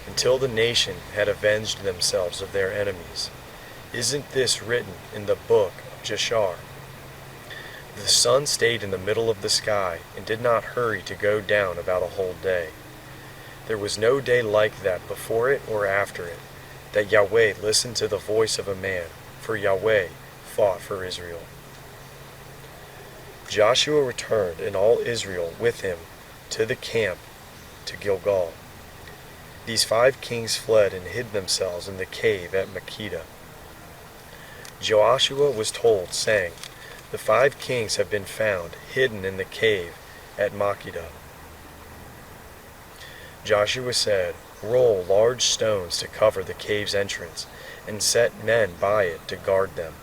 until the nation had avenged themselves of their enemies. Isn't this written in the book of Jashar? The sun stayed in the middle of the sky, and did not hurry to go down about a whole day. There was no day like that before it or after it, that Yahweh listened to the voice of a man, for Yahweh fought for Israel. Joshua returned, and all Israel with him, to the camp to Gilgal. These 5 kings fled and hid themselves in the cave at Makkedah. Joshua was told, saying, The 5 kings have been found hidden in the cave at Makkedah. Joshua said, Roll large stones to cover the cave's entrance, and set men by it to guard them.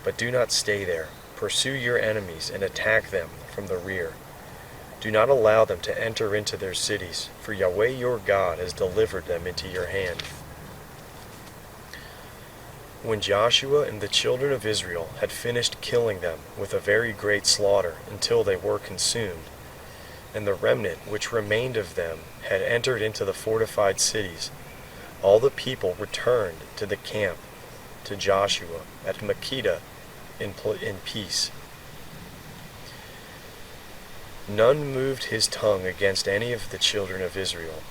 But do not stay there. Pursue your enemies and attack them from the rear. Do not allow them to enter into their cities, for Yahweh your God has delivered them into your hand. When Joshua and the children of Israel had finished killing them with a very great slaughter until they were consumed, and the remnant which remained of them had entered into the fortified cities, all the people returned to the camp to Joshua at Makkedah in peace. None moved his tongue against any of the children of Israel.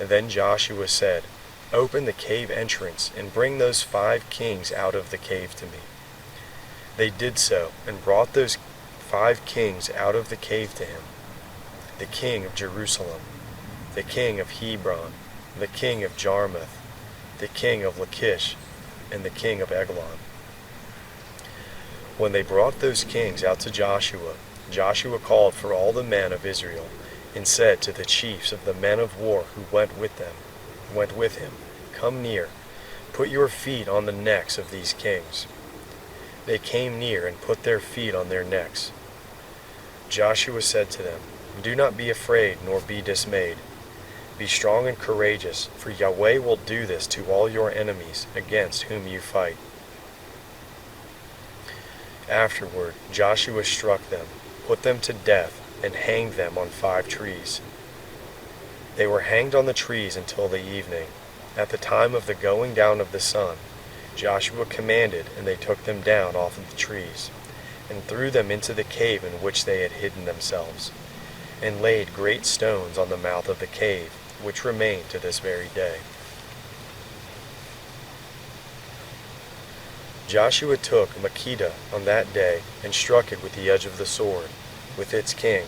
And then Joshua said, Open the cave entrance, and bring those 5 kings out of the cave to me. They did so, and brought those 5 kings out of the cave to him, the king of Jerusalem, the king of Hebron, the king of Jarmuth, the king of Lachish, and the king of Eglon. When they brought those kings out to Joshua, Joshua called for all the men of Israel, and said to the chiefs of the men of war who went with him, Come near, put your feet on the necks of these kings. They came near and put their feet on their necks. Joshua said to them, Do not be afraid nor be dismayed. Be strong and courageous, for Yahweh will do this to all your enemies against whom you fight. Afterward Joshua struck them, put them to death, and hanged them on 5 trees. They were hanged on the trees until the evening. At the time of the going down of the sun, Joshua commanded, and they took them down off of the trees, and threw them into the cave in which they had hidden themselves, and laid great stones on the mouth of the cave, which remain to this very day. Joshua took Makkedah on that day, and struck it with the edge of the sword, with its king.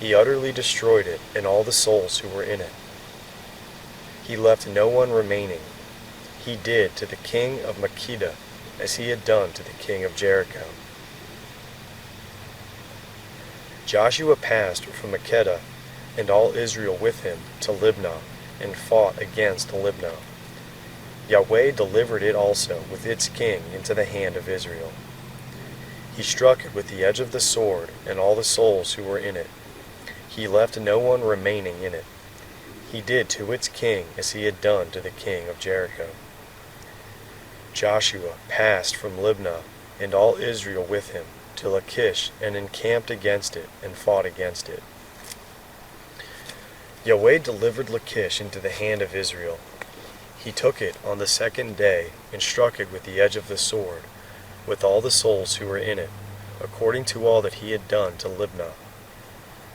He utterly destroyed it, and all the souls who were in it. He left no one remaining. He did to the king of Makkedah as he had done to the king of Jericho. Joshua passed from Makkedah, and all Israel with him, to Libnah, and fought against Libnah. Yahweh delivered it also with its king into the hand of Israel. He struck it with the edge of the sword, and all the souls who were in it. He left no one remaining in it. He did to its king as he had done to the king of Jericho. Joshua passed from Libnah, and all Israel with him, to Lachish, and encamped against it, and fought against it. Yahweh delivered Lachish into the hand of Israel. He took it on the second day, and struck it with the edge of the sword, with all the souls who were in it, according to all that he had done to Libnah.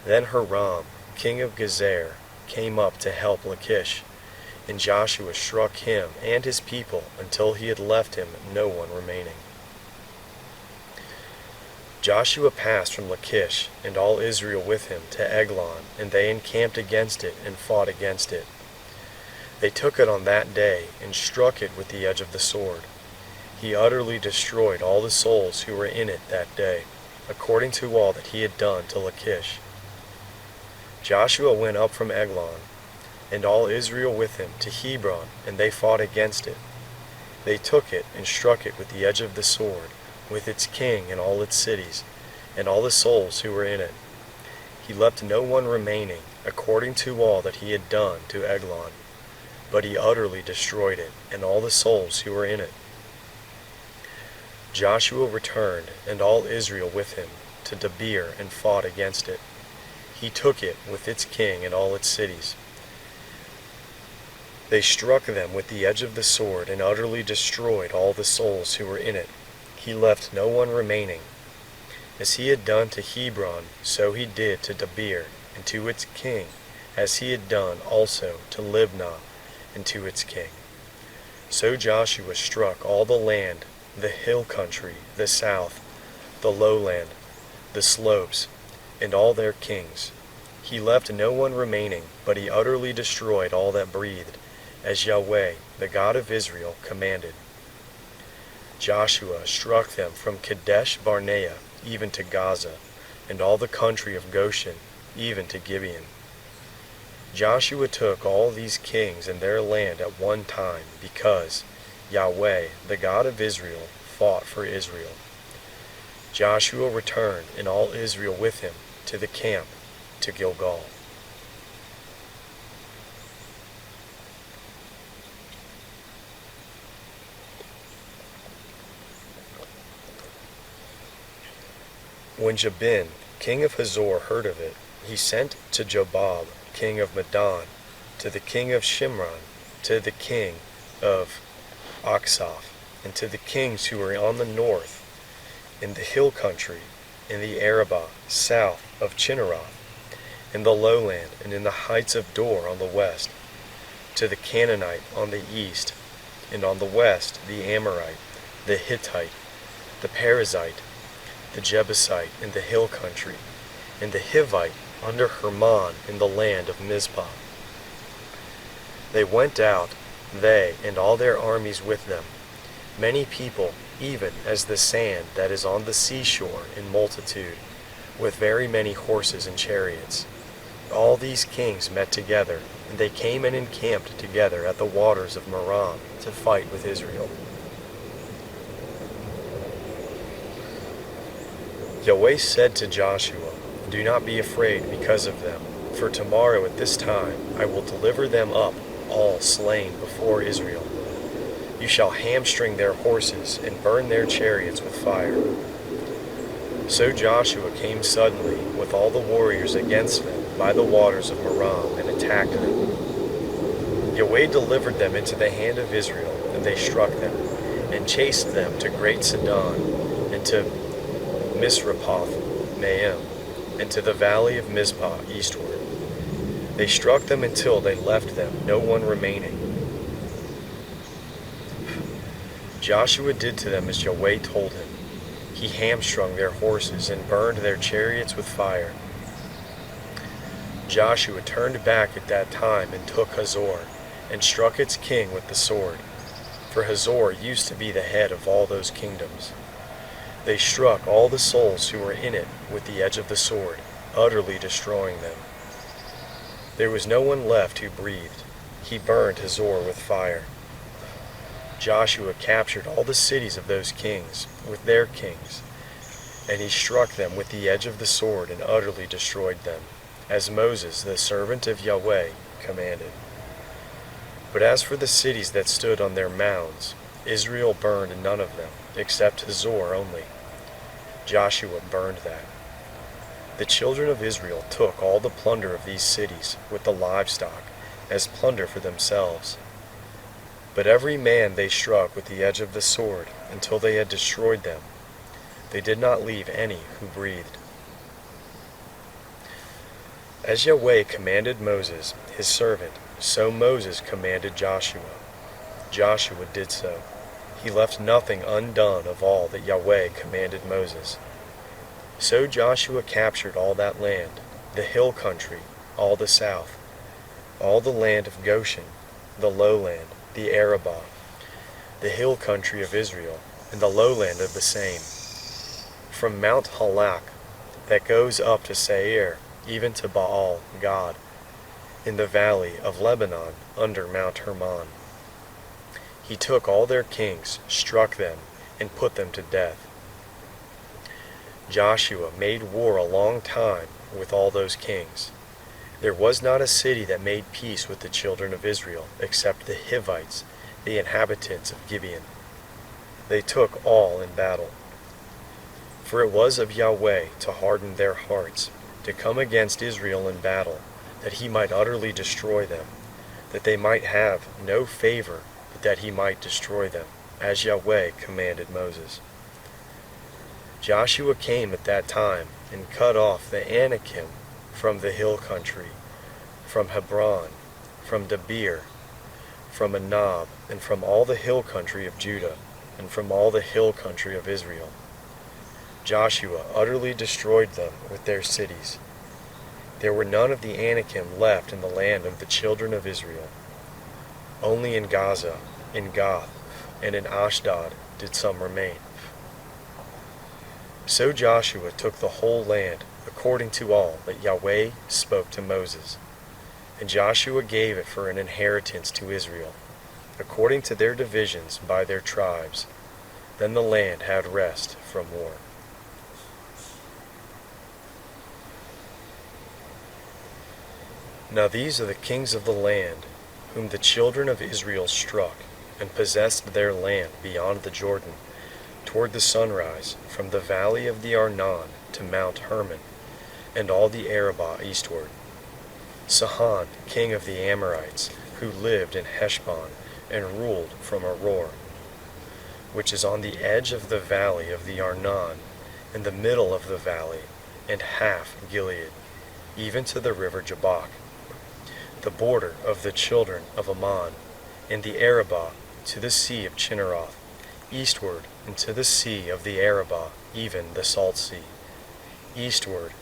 Then Hiram, king of Gezer, came up to help Lachish, and Joshua struck him and his people until he had left him no one remaining. Joshua passed from Lachish, and all Israel with him, to Eglon, and they encamped against it, and fought against it. They took it on that day, and struck it with the edge of the sword. He utterly destroyed all the souls who were in it that day, according to all that he had done to Lachish. Joshua went up from Eglon, and all Israel with him, to Hebron, and they fought against it. They took it, and struck it with the edge of the sword, with its king and all its cities, and all the souls who were in it. He left no one remaining, according to all that he had done to Eglon, but he utterly destroyed it, and all the souls who were in it. Joshua returned, and all Israel with him, to Debir, and fought against it. He took it with its king and all its cities. They struck them with the edge of the sword, and utterly destroyed all the souls who were in it. He left no one remaining. As he had done to Hebron, so he did to Debir, and to its king, as he had done also to Libnah, and to its king. So Joshua struck all the land, the hill country, the south, the lowland, the slopes, and all their kings. He left no one remaining, but he utterly destroyed all that breathed, as Yahweh, the God of Israel, commanded. Joshua struck them from Kadesh Barnea even to Gaza, and all the country of Goshen even to Gibeon. Joshua took all these kings and their land at one time, because Yahweh, the God of Israel, fought for Israel. Joshua returned, and all Israel with him, to the camp, to Gilgal. When Jabin, king of Hazor, heard of it, he sent to Jobab, king of Madon, to the king of Shimron, to the king of Oxaph, and to the kings who were on the north, in the hill country, in the Arabah, south of Chinneroth, in the lowland, and in the heights of Dor on the west, to the Canaanite on the east, and on the west the Amorite, the Hittite, the Perizzite, the Jebusite in the hill country, and the Hivite under Hermon in the land of Mizpah. They went out, they and all their armies with them, many people, even as the sand that is on the seashore in multitude, with very many horses and chariots. All these kings met together, and they came and encamped together at the waters of Merom to fight with Israel. Yahweh said to Joshua, "Do not be afraid because of them, for tomorrow at this time I will deliver them up, all slain before Israel. You shall hamstring their horses and burn their chariots with fire." So Joshua came suddenly with all the warriors against them by the waters of Merom and attacked them. Yahweh delivered them into the hand of Israel, and they struck them, and chased them to Great Sidon, and to Misrephoth Maim, and to the valley of Mizpah eastward. They struck them until they left them no one remaining. Joshua did to them as Yahweh told him. He hamstrung their horses and burned their chariots with fire. Joshua turned back at that time and took Hazor, and struck its king with the sword, for Hazor used to be the head of all those kingdoms. They struck all the souls who were in it with the edge of the sword, utterly destroying them. There was no one left who breathed. He burned Hazor with fire. Joshua captured all the cities of those kings with their kings, and he struck them with the edge of the sword and utterly destroyed them, as Moses, the servant of Yahweh, commanded. But as for the cities that stood on their mounds, Israel burned none of them, except Hazor only. Joshua burned that. The children of Israel took all the plunder of these cities with the livestock as plunder for themselves. But every man they struck with the edge of the sword until they had destroyed them. They did not leave any who breathed. As Yahweh commanded Moses, his servant, so Moses commanded Joshua. Joshua did so. He left nothing undone of all that Yahweh commanded Moses. So Joshua captured all that land, the hill country, all the south, all the land of Goshen, the lowland, the Arabah, the hill country of Israel, and the lowland of the same, from Mount Halak, that goes up to Seir, even to Baal Gad, in the valley of Lebanon, under Mount Hermon. He took all their kings, struck them, and put them to death. Joshua made war a long time with all those kings. There was not a city that made peace with the children of Israel, except the Hivites, the inhabitants of Gibeon. They took all in battle. For it was of Yahweh to harden their hearts, to come against Israel in battle, that he might utterly destroy them, that they might have no favor, but that he might destroy them, as Yahweh commanded Moses. Joshua came at that time, and cut off the Anakim from the hill country, from Hebron, from Debir, from Anab, and from all the hill country of Judah, and from all the hill country of Israel. Joshua utterly destroyed them with their cities. There were none of the Anakim left in the land of the children of Israel. Only in Gaza, in Gath, and in Ashdod did some remain. So Joshua took the whole land, according to all that Yahweh spoke to Moses. And Joshua gave it for an inheritance to Israel, according to their divisions by their tribes. Then the land had rest from war. Now these are the kings of the land, whom the children of Israel struck, and possessed their land beyond the Jordan, toward the sunrise, from the valley of the Arnon to Mount Hermon, and all the Arabah eastward. Sihon, king of the Amorites, who lived in Heshbon, and ruled from Aroer, which is on the edge of the valley of the Arnon, in the middle of the valley, and half Gilead, even to the river Jabbok, the border of the children of Ammon, and the Arabah to the sea of Chinneroth, eastward into the sea of the Arabah, even the Salt Sea, eastward,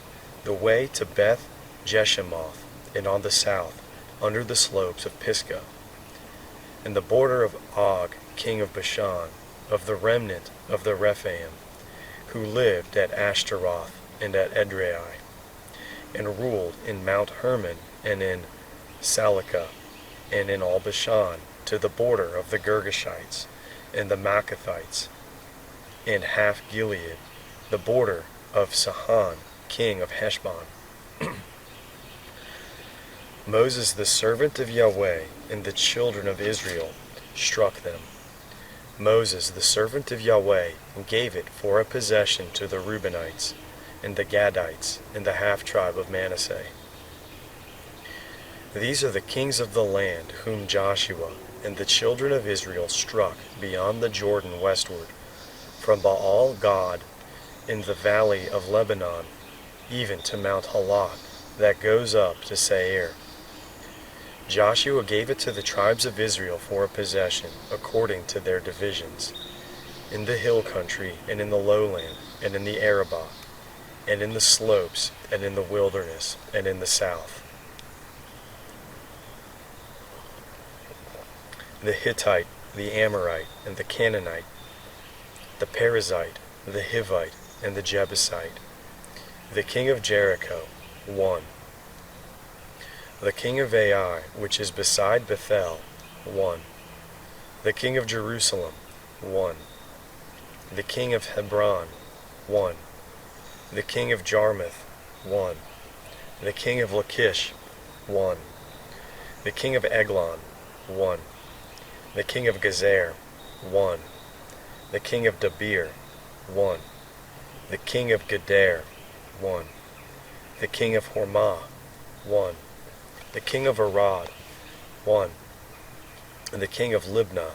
the way to Beth Jeshimoth, and on the south, under the slopes of Pisgah, and the border of Og, king of Bashan, of the remnant of the Rephaim, who lived at Ashtaroth and at Edrei, and ruled in Mount Hermon and in Salecah, and in all Bashan, to the border of the Girgashites, and the Maccathites, and half Gilead, the border of Sihon, king of Heshbon. Moses, the servant of Yahweh, and the children of Israel struck them. Moses, the servant of Yahweh, gave it for a possession to the Reubenites, and the Gadites, and the half-tribe of Manasseh. These are the kings of the land whom Joshua and the children of Israel struck beyond the Jordan westward, from Baal Gad in the valley of Lebanon, even to Mount Halak, that goes up to Seir. Joshua gave it to the tribes of Israel for a possession, according to their divisions, in the hill country, and in the lowland, and in the Arabah, and in the slopes, and in the wilderness, and in the south. The Hittite, the Amorite, and the Canaanite, the Perizzite, the Hivite, and the Jebusite, the king of Jericho, 1. The king of Ai, which is beside Bethel, 1. The king of Jerusalem, 1. The king of Hebron, 1. The king of Jarmuth, 1. The king of Lachish, 1. The king of Eglon, 1. The king of Gezer, 1. The king of Debir, 1. The king of Geder, 1. The king of Hormah, 1. The king of Arad, 1. And the king of Libnah,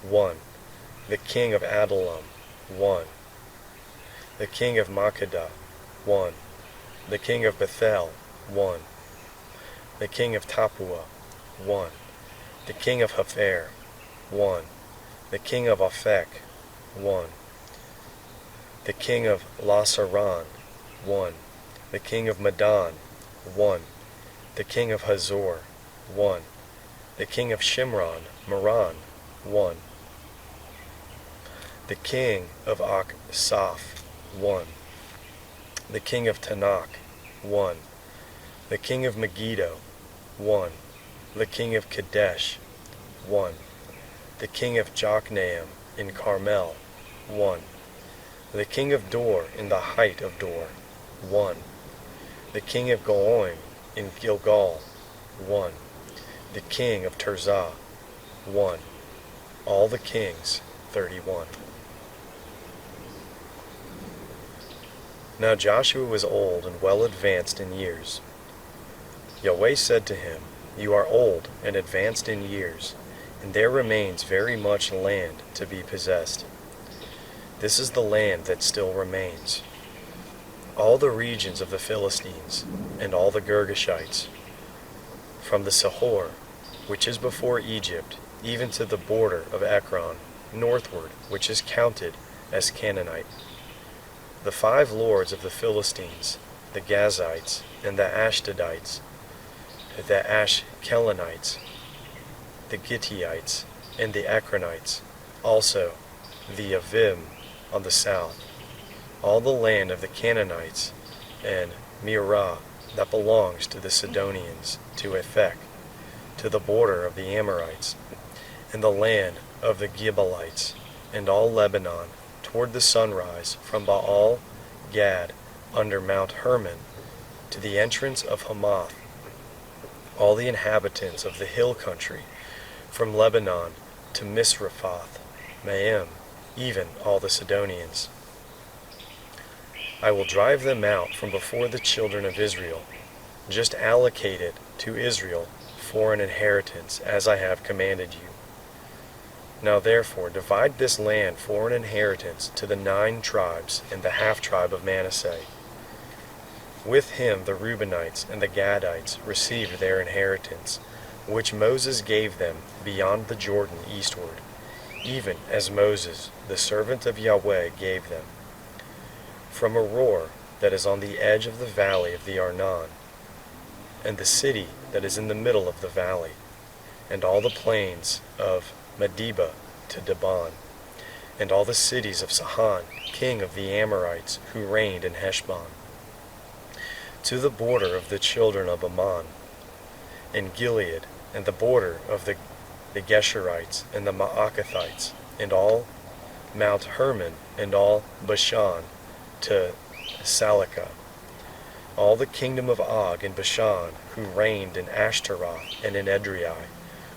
1. The king of Adullam, 1. The king of Makkedah, 1. The king of Bethel, 1. The king of Tappuah, 1. The king of Hepher, 1. The king of Aphek, 1. The king of Lasaran, 1. The king of Medan, 1. The king of Hazor, 1. The king of Shimron, Moran, 1. The king of Aksaph, 1. The king of Tanakh, 1. The king of Megiddo, 1. The king of Kadesh, 1. The king of Jokneam in Carmel, 1. The king of Dor in the height of Dor, 1. The king of Goim in Gilgal, 1. The king of Tirzah, 1. All the kings, 31. Now Joshua was old and well advanced in years. Yahweh said to him, You are old and advanced in years, and there remains very much land to be possessed. This is the land that still remains. All the regions of the Philistines, and all the Girgashites, from the Sihor, which is before Egypt, even to the border of Ekron, northward, which is counted as Canaanite. The 5 lords of the Philistines, the Gazites, and the Ashdodites, the Ashkelonites, the Gitteites, and the Ekronites, also the Avim on the south, all the land of the Canaanites, and Mearah, that belongs to the Sidonians, to Ephek, to the border of the Amorites, and the land of the Gibealites, and all Lebanon, toward the sunrise, from Baal Gad, under Mount Hermon, to the entrance of Hamath, all the inhabitants of the hill country, from Lebanon to Misrephoth, Maim, even all the Sidonians. I will drive them out from before the children of Israel. Just allocate it to Israel for an inheritance, as I have commanded you. Now therefore divide this land for an inheritance to the 9 tribes and the half-tribe of Manasseh. With him the Reubenites and the Gadites received their inheritance, which Moses gave them beyond the Jordan eastward, even as Moses, the servant of Yahweh, gave them. From Aroer, that is on the edge of the valley of the Arnon, and the city that is in the middle of the valley, and all the plains of Medeba to Dibon, and all the cities of Sihon, king of the Amorites, who reigned in Heshbon, to the border of the children of Ammon, and Gilead, and the border of the Geshurites, and the Maacathites, and all Mount Hermon, and all Bashan, to Salakah, all the kingdom of Og in Bashan, who reigned in Ashtaroth and in Edrei,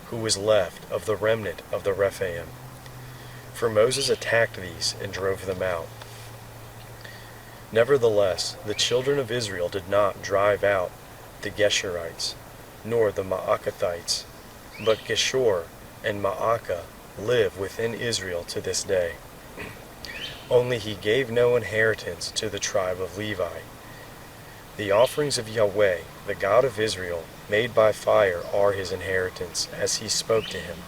who was left of the remnant of the Rephaim. For Moses attacked these and drove them out. Nevertheless, the children of Israel did not drive out the Geshurites, nor the Maacathites, but Geshur and Maacah live within Israel to this day. Only he gave no inheritance to the tribe of Levi. The offerings of Yahweh, the God of Israel, made by fire are his inheritance, as he spoke to him.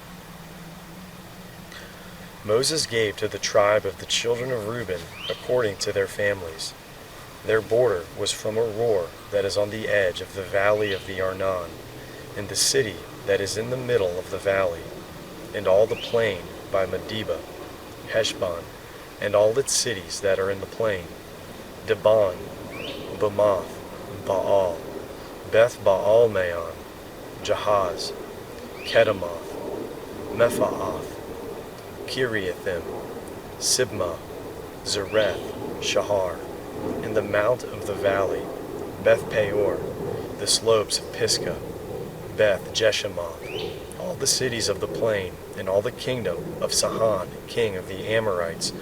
Moses gave to the tribe of the children of Reuben according to their families. Their border was from Aroer, that is on the edge of the valley of the Arnon, and the city that is in the middle of the valley, and all the plain by Medeba, Heshbon, and all its cities that are in the plain, Dibon, Bamoth, Baal, Beth Baal Maon, Jahaz, Kedemoth, Mephaath, Kiriathim, Sibmah, Zereth, Shahar, in the mount of the valley, Beth Peor, the slopes of Pisgah, Beth Jeshemoth, all the cities of the plain, and all the kingdom of Sihon, king of the Amorites,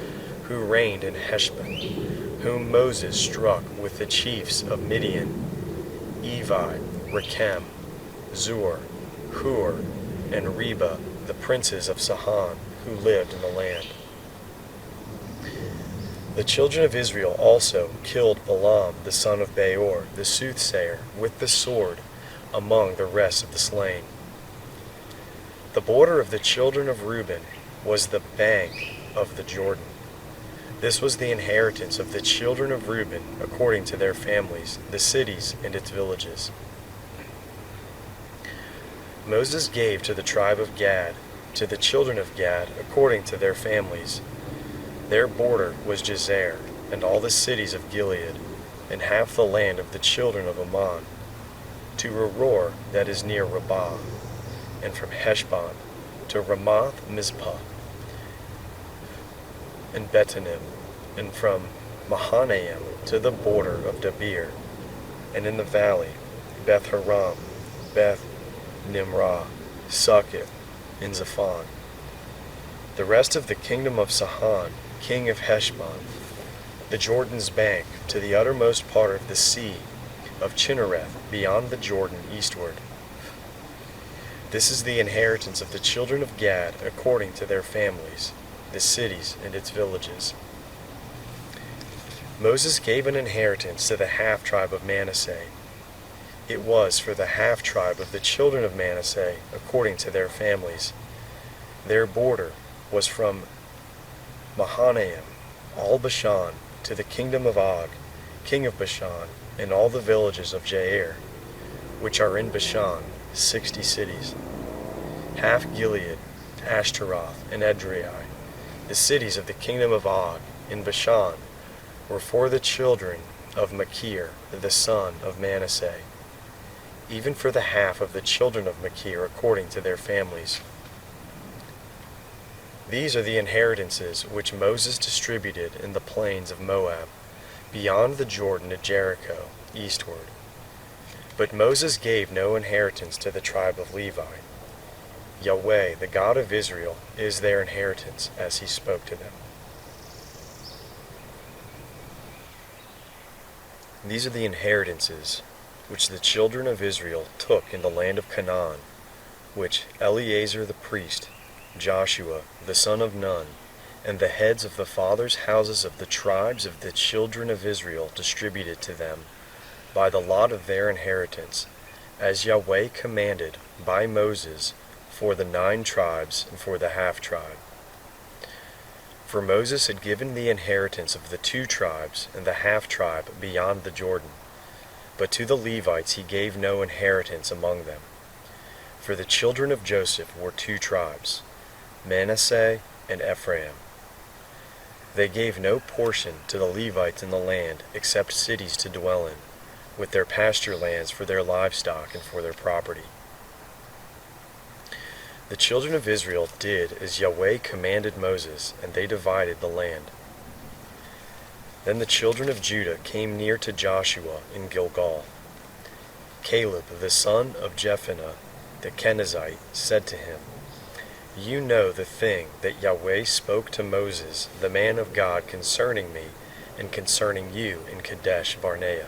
who reigned in Heshbon, whom Moses struck with the chiefs of Midian, Evi, Rechem, Zur, Hur, and Reba, the princes of Sihon, who lived in the land. The children of Israel also killed Balaam the son of Beor, the soothsayer, with the sword, among the rest of the slain. The border of the children of Reuben was the bank of the Jordan. This was the inheritance of the children of Reuben according to their families, the cities and its villages. Moses gave to the tribe of Gad, to the children of Gad, according to their families. Their border was Jazer, and all the cities of Gilead, and half the land of the children of Ammon, to Aroer that is near Rabbah, and from Heshbon to Ramoth Mizpah, and Betanim, and from Mahanaim to the border of Debir, and in the valley, Beth Haram, Beth Nimrah, Succoth, and Zaphon. The rest of the kingdom of Sihon, king of Heshbon, the Jordan's bank, to the uttermost part of the sea of Chinnereth, beyond the Jordan eastward. This is the inheritance of the children of Gad according to their families, the cities and its villages. Moses gave an inheritance to the half-tribe of Manasseh. It was for the half-tribe of the children of Manasseh according to their families. Their border was from Mahanaim, all Bashan, to the kingdom of Og, king of Bashan, and all the villages of Jair, which are in Bashan, 60 cities. Half Gilead, Ashtaroth, and Edrei, the cities of the kingdom of Og, in Bashan, were for the children of Machir, the son of Manasseh, even for the half of the children of Machir according to their families. These are the inheritances which Moses distributed in the plains of Moab, beyond the Jordan at Jericho, eastward. But Moses gave no inheritance to the tribe of Levi. Yahweh, the God of Israel, is their inheritance, as he spoke to them. These are the inheritances which the children of Israel took in the land of Canaan, which Eleazar the priest, Joshua the son of Nun, and the heads of the fathers' houses of the tribes of the children of Israel distributed to them, by the lot of their inheritance, as Yahweh commanded by Moses, for the 9 tribes and for the half-tribe. For Moses had given the inheritance of the 2 tribes and the half-tribe beyond the Jordan, but to the Levites he gave no inheritance among them. For the children of Joseph were 2 tribes, Manasseh and Ephraim. They gave no portion to the Levites in the land except cities to dwell in, with their pasture lands for their livestock and for their property. The children of Israel did as Yahweh commanded Moses, and they divided the land. Then the children of Judah came near to Joshua in Gilgal. Caleb the son of Jephunneh the Kenizzite said to him, "You know the thing that Yahweh spoke to Moses, the man of God, concerning me and concerning you in Kadesh Barnea.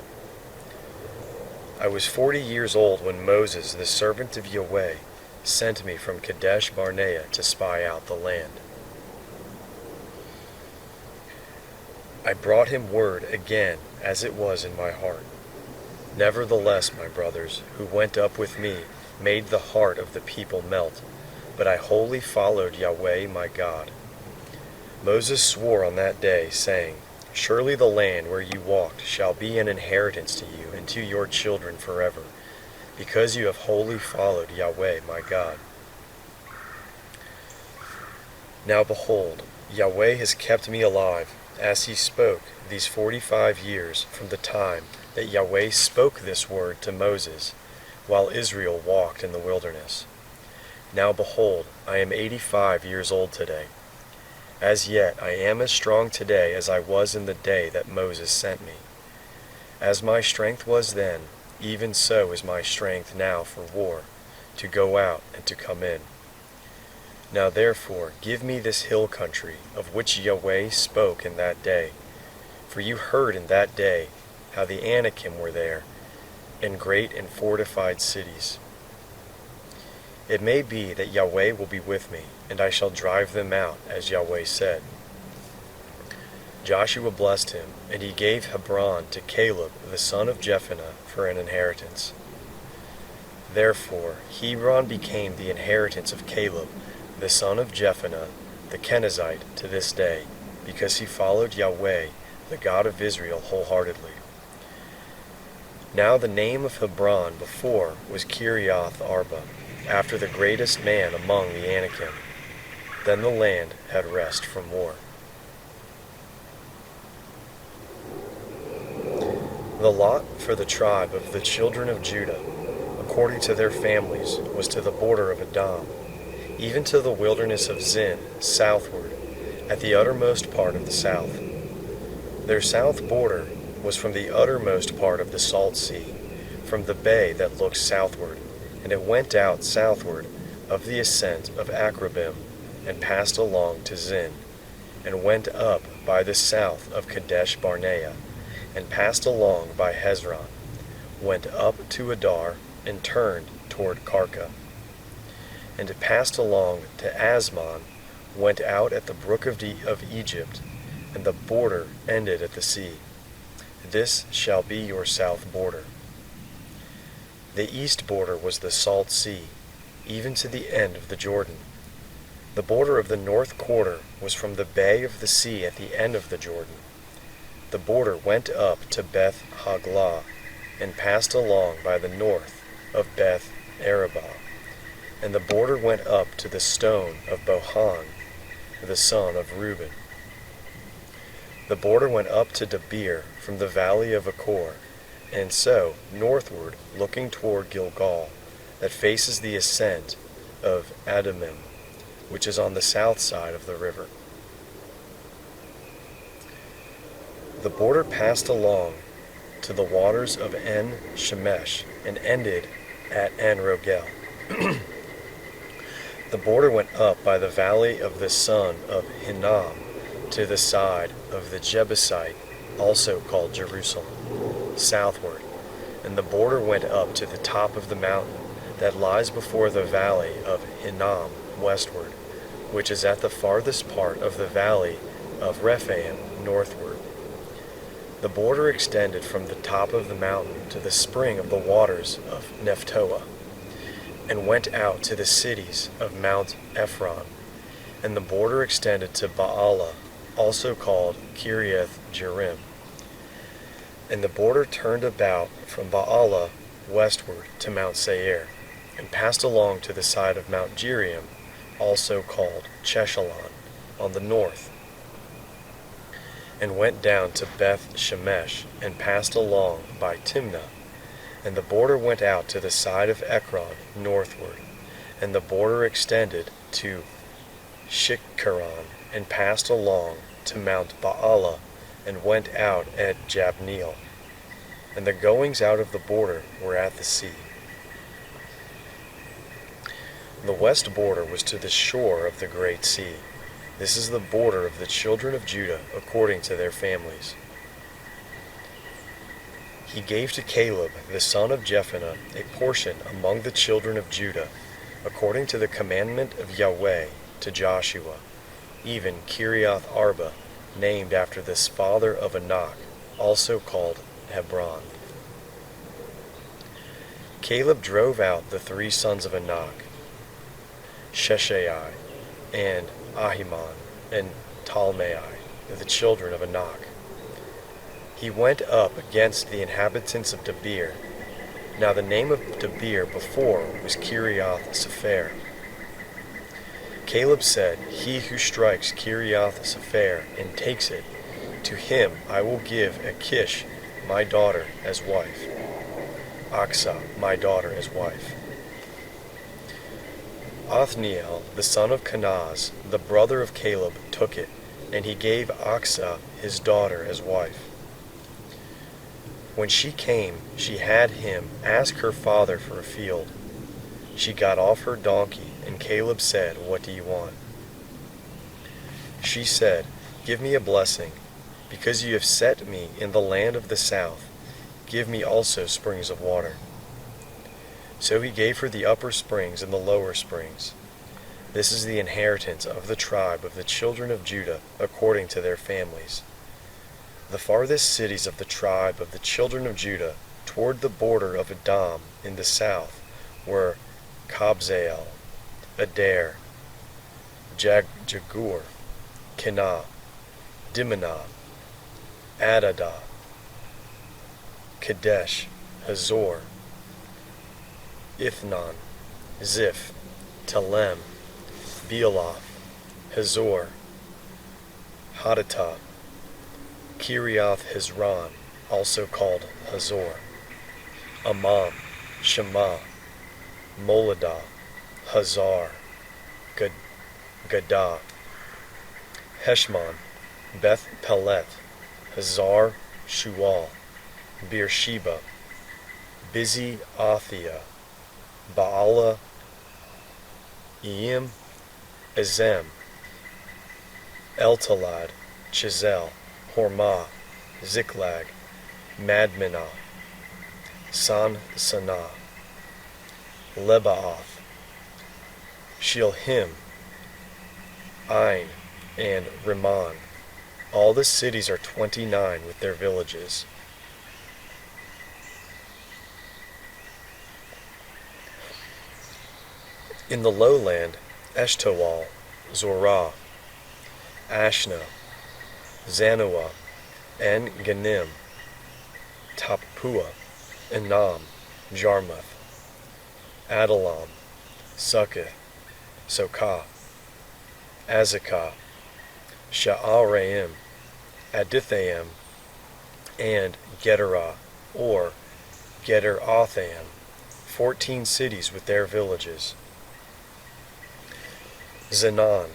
I was 40 years old when Moses, the servant of Yahweh, sent me from Kadesh Barnea to spy out the land. I brought him word again as it was in my heart. Nevertheless, my brothers, who went up with me, made the heart of the people melt, but I wholly followed Yahweh my God. Moses swore on that day, saying, Surely the land where you walked shall be an inheritance to you and to your children forever, because you have wholly followed Yahweh my God. Now behold, Yahweh has kept me alive, as he spoke these 45 years from the time that Yahweh spoke this word to Moses, while Israel walked in the wilderness. Now behold, I am 85 years old today. As yet I am as strong today as I was in the day that Moses sent me. As my strength was then, even so is my strength now for war, to go out and to come in. Now therefore give me this hill country, of which Yahweh spoke in that day. For you heard in that day how the Anakim were there, and great and fortified cities. It may be that Yahweh will be with me, and I shall drive them out, as Yahweh said. Joshua blessed him, and he gave Hebron to Caleb the son of Jephunneh for an inheritance. Therefore Hebron became the inheritance of Caleb the son of Jephunneh the Kenizzite to this day, because he followed Yahweh, the God of Israel, wholeheartedly. Now the name of Hebron before was Kiriath Arba, after the greatest man among the Anakim. Then the land had rest from war. The lot for the tribe of the children of Judah, according to their families, was to the border of Edom, even to the wilderness of Zin, southward, at the uttermost part of the south. Their south border was from the uttermost part of the Salt Sea, from the bay that looks southward, and it went out southward of the ascent of Akrabim, and passed along to Zin, and went up by the south of Kadesh Barnea, and passed along by Hezron, went up to Adar, and turned toward Karka. And it passed along to Asmon, went out at the brook of Egypt, and the border ended at the sea. This shall be your south border. The east border was the Salt Sea, even to the end of the Jordan. The border of the north quarter was from the bay of the sea at the end of the Jordan. The border went up to Beth Haglah, and passed along by the north of Beth Arabah. And the border went up to the stone of Bohan, the son of Reuben. The border went up to Debir from the valley of Achor, and so northward, looking toward Gilgal, that faces the ascent of Adumim, which is on the south side of the river. The border passed along to the waters of En Shemesh, and ended at En Rogel. The border went up by the valley of the son of Hinnom to the side of the Jebusite, also called Jerusalem, southward, and the border went up to the top of the mountain that lies before the valley of Hinnom westward, which is at the farthest part of the valley of Rephaim northward. The border extended from the top of the mountain to the spring of the waters of Nephtoah, and went out to the cities of Mount Ephron, and the border extended to Baalah, also called Kiriath Jearim. And the border turned about from Baalah westward to Mount Seir, and passed along to the side of Mount Jearim, also called Cheshalon, on the north, and went down to Beth Shemesh, and passed along by Timnah. And the border went out to the side of Ekron northward, and the border extended to Shikkeron, and passed along to Mount Baalah, and went out at Jabneel. And the goings out of the border were at the sea. The west border was to the shore of the great sea. This is the border of the children of Judah according to their families. He gave to Caleb the son of Jephunneh a portion among the children of Judah, according to the commandment of Yahweh to Joshua, even Kiriath Arba, named after this father of Anak, also called Hebron. Caleb drove out the 3 sons of Anak, Sheshai, and Ahiman, and Talmai, the children of Anak. He went up against the inhabitants of Debir. Now the name of Debir before was Kiriath Sepher. Caleb said, He who strikes Kiriath Sepher and takes it, to him I will give Achish my daughter as wife, Achsah my daughter as wife. Othniel, the son of Kenaz, the brother of Caleb, took it, and he gave Achsah his daughter as wife. When she came, she had him ask her father for a field. She got off her donkey, and Caleb said, What do you want? She said, Give me a blessing, because you have set me in the land of the south. Give me also springs of water. So he gave her the upper springs and the lower springs. This is the inheritance of the tribe of the children of Judah, according to their families. The farthest cities of the tribe of the children of Judah, toward the border of Edom in the south, were Kabzeel, Adair, Jagur, Kenah, Dimnah, Adadah, Kadesh, Hazor, Ithnan, Ziph, Telem, Bealoth, Hazor, Hadattah, Kiriath Hezron, also called Hazor, Amam, Shema, Moladah, Hazar, Gadah, Heshmon, Beth Peleth, Hazar Shual, Beersheba, Bizi Athia, Baala, Eim, Ezem, Eltalad, Chizel, Hormah, Ziklag, Madmenah, Sanah, Lebaoth, Shilhim, Ain, and Rimmon. All the cities are 29 with their villages. In the lowland, Eshtaol, Zorah, Ashna, Zanoah, En Ganim, Tappuah, Enam, Jarmuth, Adullam, Succoth, Sokah, Azekah, Sha'araim, Adithaim, and Gederah, or Gederothaim, 14 cities with their villages. Zenan,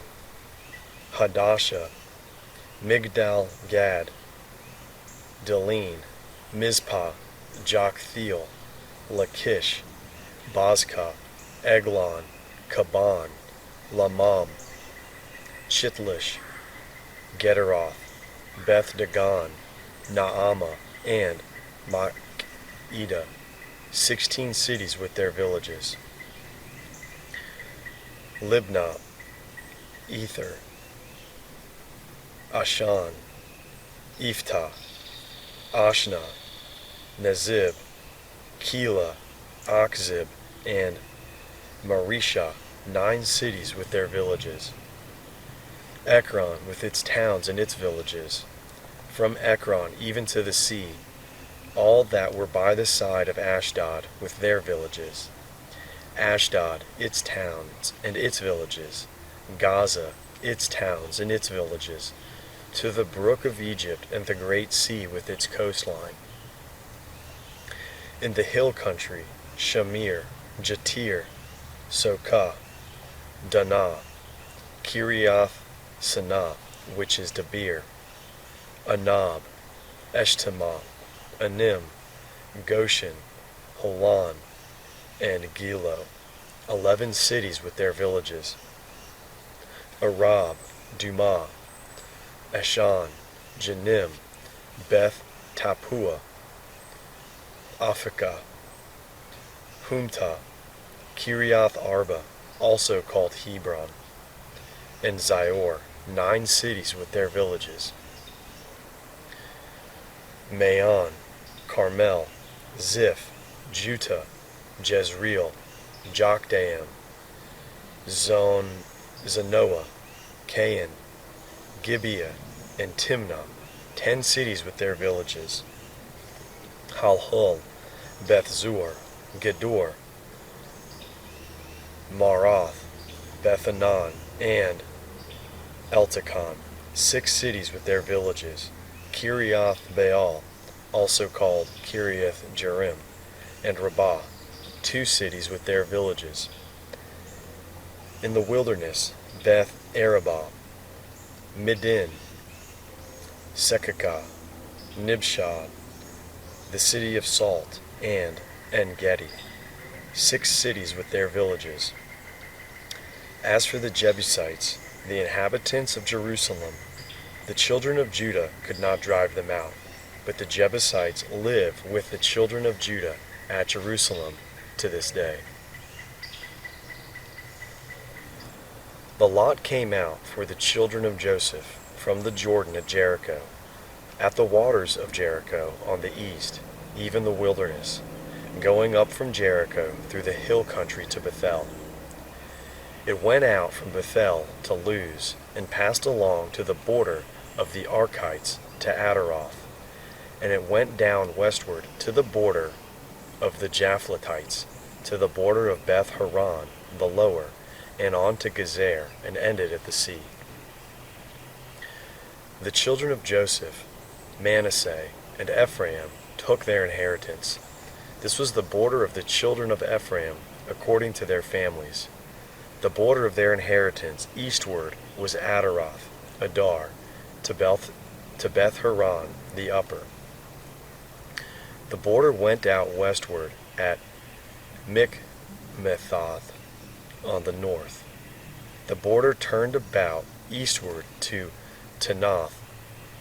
Hadasha, Migdal Gad, Delene, Mizpah, Joktheel, Lachish, Bozkah, Eglon, Kaban, Lamam, Chitlish, Gederoth, Beth Dagon, Naamah, and Makkedah, 16 cities with their villages. Libnah, Ether, Ashan, Iftah, Ashna, Nezib, Keilah, Achzib, and Marishah, 9 cities with their villages. Ekron with its towns and its villages. From Ekron even to the sea, all that were by the side of Ashdod with their villages. Ashdod, its towns and its villages. Gaza, its towns and its villages, to the brook of Egypt and the great sea with its coastline. In the hill country, Shamir, Jatir, Sokah, Danah, Kiriath Sanah, which is Debir, Anab, Eshtemoth, Anim, Goshen, Holon, and Gilo, 11 cities with their villages. Arab, Dumah, Ashan, Janim, Beth Tappuah, Aphekah, Humta, Kiriath Arba, also called Hebron, and Zior, 9 cities with their villages. Maon, Carmel, Ziph, Juttah, Jezreel, Jokdeam, Zanoah, Cain, Gibeah, and Timnah, 10 cities with their villages. Halhul, Beth-zur, Gedor, Marath, Bethanan, and Eltekon, 6 cities with their villages. Kiriath Baal, also called Kiriath Jearim, and Rabbah, 2 cities with their villages. In the wilderness, Beth Arabah, Midin, Sekakah, Nibshad, the city of Salt, and En-Gedi, 6 cities with their villages. As for the Jebusites, the inhabitants of Jerusalem, the children of Judah could not drive them out, but the Jebusites live with the children of Judah at Jerusalem to this day. The lot came out for the children of Joseph from the Jordan at Jericho, at the waters of Jericho on the east, even the wilderness, going up from Jericho through the hill country to Bethel. It went out from Bethel to Luz, and passed along to the border of the Archites to Adaroth, and it went down westward to the border of the Japhletites, to the border of Beth Horon, the lower, and on to Gezer, and ended at the sea. The children of Joseph, Manasseh, and Ephraim took their inheritance. This was the border of the children of Ephraim, according to their families. The border of their inheritance eastward was Adaroth, Adar, to Beth Horon, the upper. The border went out westward at Mikmethoth on the north. The border turned about eastward to Tanath,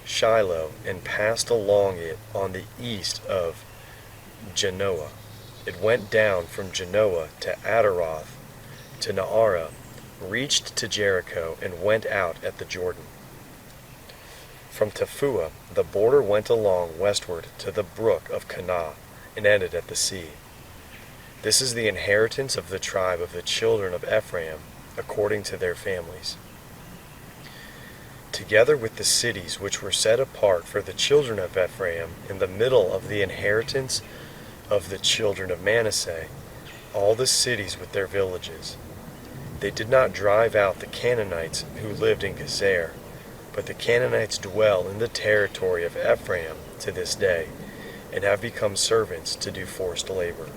Shiloh, and passed along it on the east of Genoa. It went down from Genoa to Adaroth, to Naarah, reached to Jericho, and went out at the Jordan. From Tefuah, the border went along westward to the brook of Kanah, and ended at the sea. This is the inheritance of the tribe of the children of Ephraim, according to their families. Together with the cities which were set apart for the children of Ephraim in the middle of the inheritance of the children of Manasseh, all the cities with their villages. They did not drive out the Canaanites who lived in Gezer, but the Canaanites dwell in the territory of Ephraim to this day, and have become servants to do forced labor.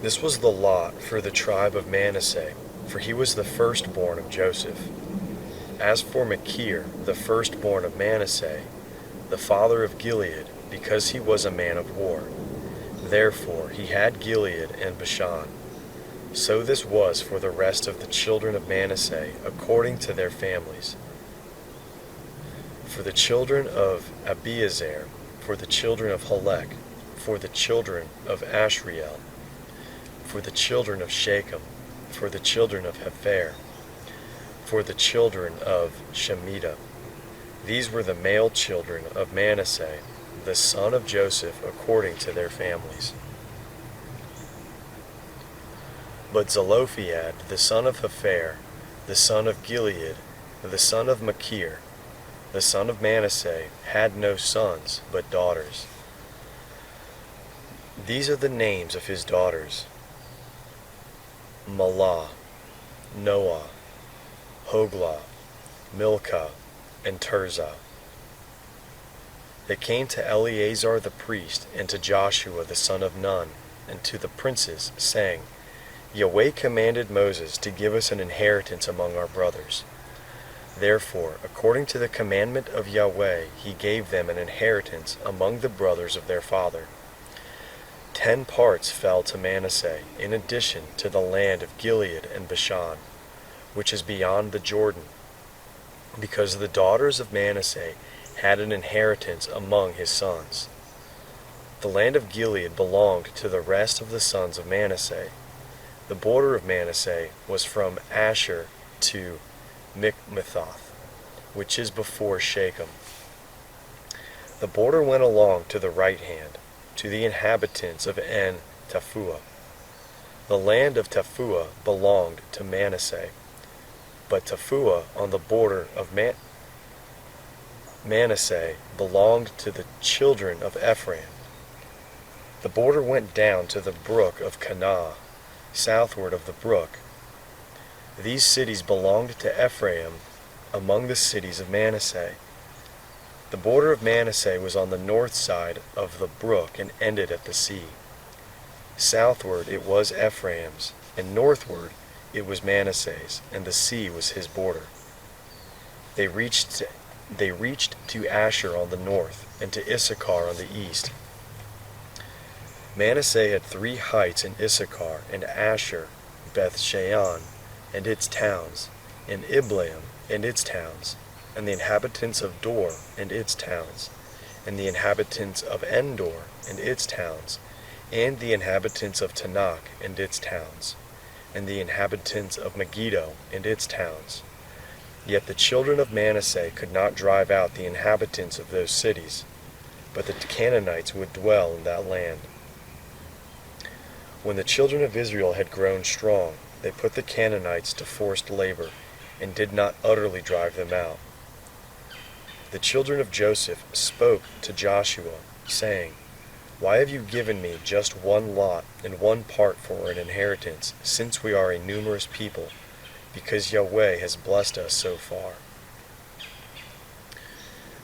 This was the lot for the tribe of Manasseh, for he was the firstborn of Joseph. As for Machir, the firstborn of Manasseh, the father of Gilead, because he was a man of war. Therefore he had Gilead and Bashan. So this was for the rest of the children of Manasseh, according to their families. For the children of Abiezer, for the children of Helek, for the children of Ashriel, for the children of Shechem, for the children of Hepher, for the children of Shemitah. These were the male children of Manasseh, the son of Joseph, according to their families. But Zelophehad, the son of Hepher, the son of Gilead, the son of Machir, the son of Manasseh, had no sons, but daughters. These are the names of his daughters: Mahlah, Noah, Hoglah, Milcah, and Tirzah. They came to Eleazar the priest, and to Joshua the son of Nun, and to the princes, saying, Yahweh commanded Moses to give us an inheritance among our brothers. Therefore, according to the commandment of Yahweh, he gave them an inheritance among the brothers of their father. 10 parts fell to Manasseh, in addition to the land of Gilead and Bashan, which is beyond the Jordan, because the daughters of Manasseh had an inheritance among his sons. The land of Gilead belonged to the rest of the sons of Manasseh. The border of Manasseh was from Asher to Michmethath, which is before Shechem. The border went along to the right hand, to the inhabitants of En Taphuah. The land of Taphuah belonged to Manasseh, but Taphuah on the border of Manasseh belonged to the children of Ephraim. The border went down to the brook of Kanah, southward of the brook. These cities belonged to Ephraim among the cities of Manasseh. The border of Manasseh was on the north side of the brook and ended at the sea. Southward it was Ephraim's, and northward it was Manasseh's, and the sea was his border. They reached to Asher on the north, and to Issachar on the east. Manasseh had 3 heights in Issachar, and Asher, Beth-shean, and its towns, and Ibleam, and its towns, and the inhabitants of Dor, and its towns, and the inhabitants of Endor, and its towns, and the inhabitants of Tanakh, and its towns, and the inhabitants of Megiddo, and its towns. Yet the children of Manasseh could not drive out the inhabitants of those cities, but the Canaanites would dwell in that land. When the children of Israel had grown strong, they put the Canaanites to forced labor, and did not utterly drive them out. The children of Joseph spoke to Joshua, saying, "Why have you given me just 1 lot and 1 part for an inheritance, since we are a numerous people, because Yahweh has blessed us so far?"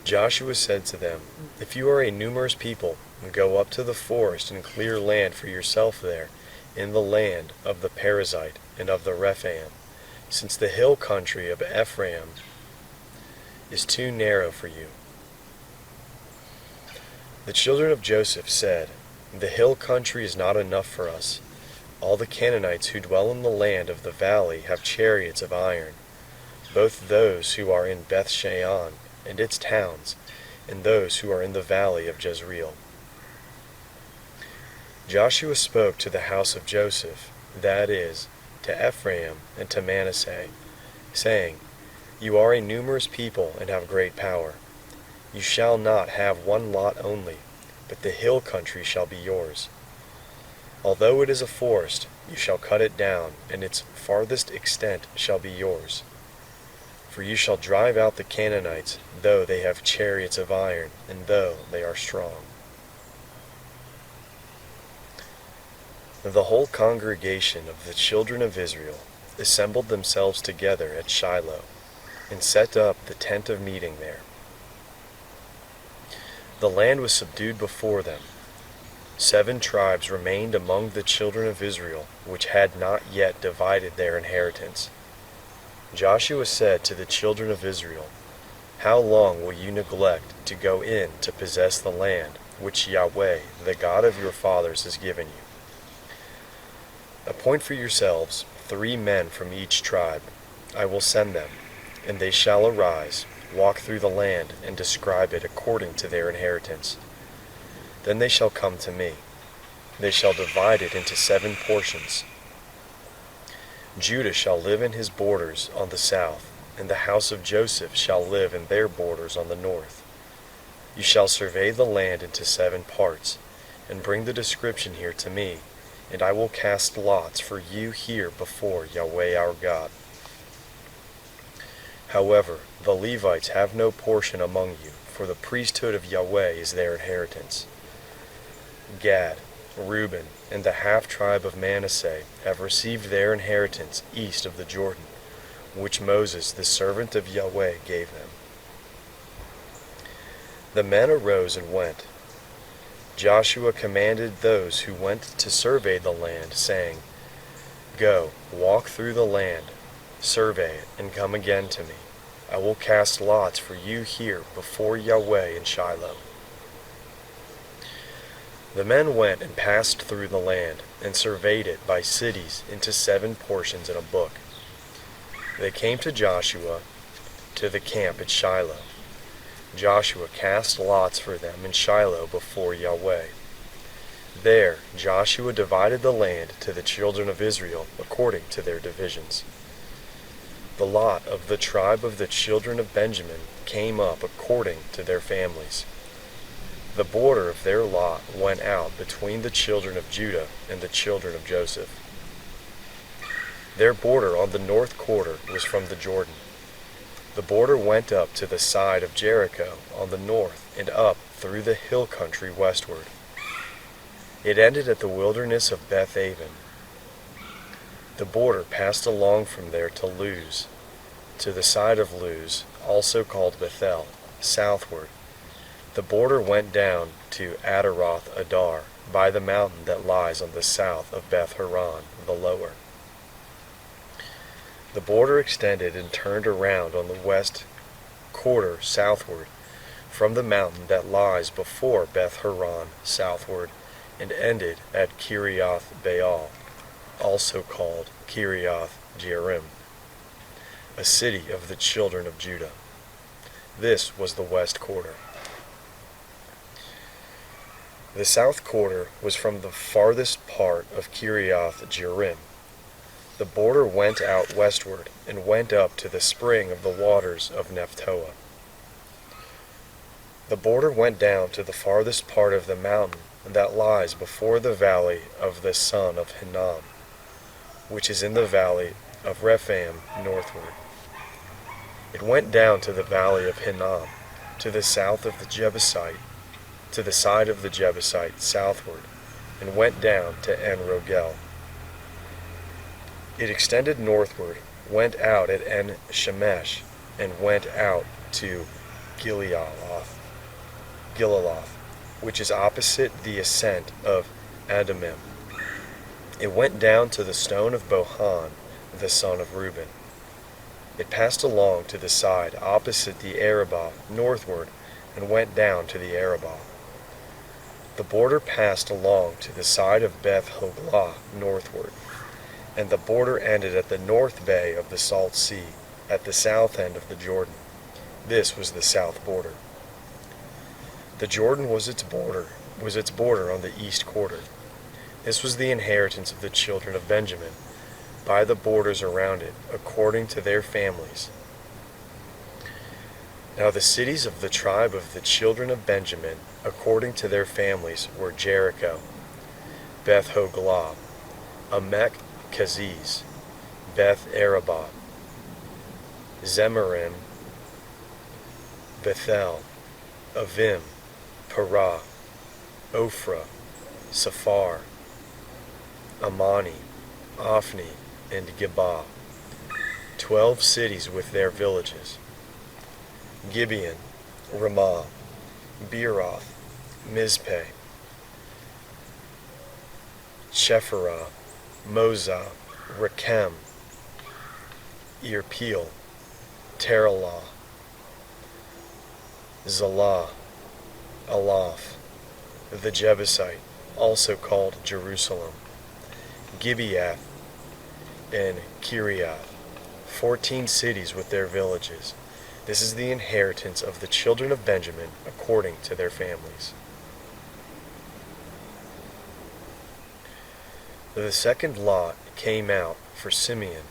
Joshua said to them, "If you are a numerous people, go up to the forest and clear land for yourself there, in the land of the Perizzite and of the Rephaim, since the hill country of Ephraim is too narrow for you." The children of Joseph said, "The hill country is not enough for us. All the Canaanites who dwell in the land of the valley have chariots of iron, both those who are in Beth-shean and its towns, and those who are in the valley of Jezreel." Joshua spoke to the house of Joseph, that is, to Ephraim and to Manasseh, saying, "You are a numerous people and have great power. You shall not have 1 lot only, but the hill country shall be yours. Although it is a forest, you shall cut it down, and its farthest extent shall be yours. For you shall drive out the Canaanites, though they have chariots of iron, and though they are strong." The whole congregation of the children of Israel assembled themselves together at Shiloh, and set up the tent of meeting there. The land was subdued before them. 7 tribes remained among the children of Israel, which had not yet divided their inheritance. Joshua said to the children of Israel, "How long will you neglect to go in to possess the land which Yahweh, the God of your fathers, has given you? Appoint for yourselves 3 men from each tribe. I will send them, and they shall arise, walk through the land, and describe it according to their inheritance. Then they shall come to me. They shall divide it into 7 portions. Judah shall live in his borders on the south, and the house of Joseph shall live in their borders on the north. You shall survey the land into 7 parts, and bring the description here to me, and I will cast lots for you here before Yahweh our God. However, the Levites have no portion among you, for the priesthood of Yahweh is their inheritance. Gad, Reuben, and the half-tribe of Manasseh have received their inheritance east of the Jordan, which Moses, the servant of Yahweh, gave them." The men arose and went. Joshua commanded those who went to survey the land, saying, "Go, walk through the land, survey it, and come again to me. I will cast lots for you here before Yahweh in Shiloh." The men went and passed through the land, and surveyed it by cities into 7 portions in a book. They came to Joshua, to the camp at Shiloh. Joshua cast lots for them in Shiloh before Yahweh. There Joshua divided the land to the children of Israel according to their divisions. The lot of the tribe of the children of Benjamin came up according to their families. The border of their lot went out between the children of Judah and the children of Joseph. Their border on the north quarter was from the Jordan. The border went up to the side of Jericho on the north and up through the hill country westward. It ended at the wilderness of Beth-aven. The border passed along from there to Luz, to the side of Luz, also called Bethel, southward. The border went down to Adaroth Adar, by the mountain that lies on the south of Beth-horon, the lower. The border extended and turned around on the west quarter southward, from the mountain that lies before Beth-horon southward, and ended at Kiriath Baal, also called Kiriath Jearim, a city of the children of Judah. This was the west quarter. The south quarter was from the farthest part of Kiriath Jearim. The border went out westward and went up to the spring of the waters of Nephtoah. The border went down to the farthest part of the mountain that lies before the valley of the son of Hinnom, which is in the valley of Rephaim northward. It went down to the valley of Hinnom, to the south of the Jebusite, to the side of the Jebusite southward, and went down to En-Rogel. It extended northward, went out at En-Shemesh, and went out to Gilaloth, which is opposite the ascent of Adumim. It went down to the stone of Bohan, the son of Reuben. It passed along to the side opposite the Arabah northward, and went down to the Arabah. The border passed along to the side of Beth-hoglah northward, and the border ended at the north bay of the Salt Sea, at the south end of the Jordan. This was the south border. The Jordan was its border on the east quarter. This was the inheritance of the children of Benjamin, by the borders around it, according to their families. Now the cities of the tribe of the children of Benjamin, according to their families, were Jericho, Beth-hoglah, Amek-Keziz, Beth-arabah, Zemarim, Bethel, Avim, Parah, Ophrah, Saphar, Amani, Ophni, and Geba, 12 cities with their villages. Gibeon, Ramah, Beeroth, Mizpeh, Chephirah, Mozah, Rechem, Irpeel, Teralah, Zalah, Alaph, the Jebusite, also called Jerusalem, Gibeath, and Kiriath, 14 cities with their villages. This is the inheritance of the children of Benjamin according to their families. The second lot came out for Simeon,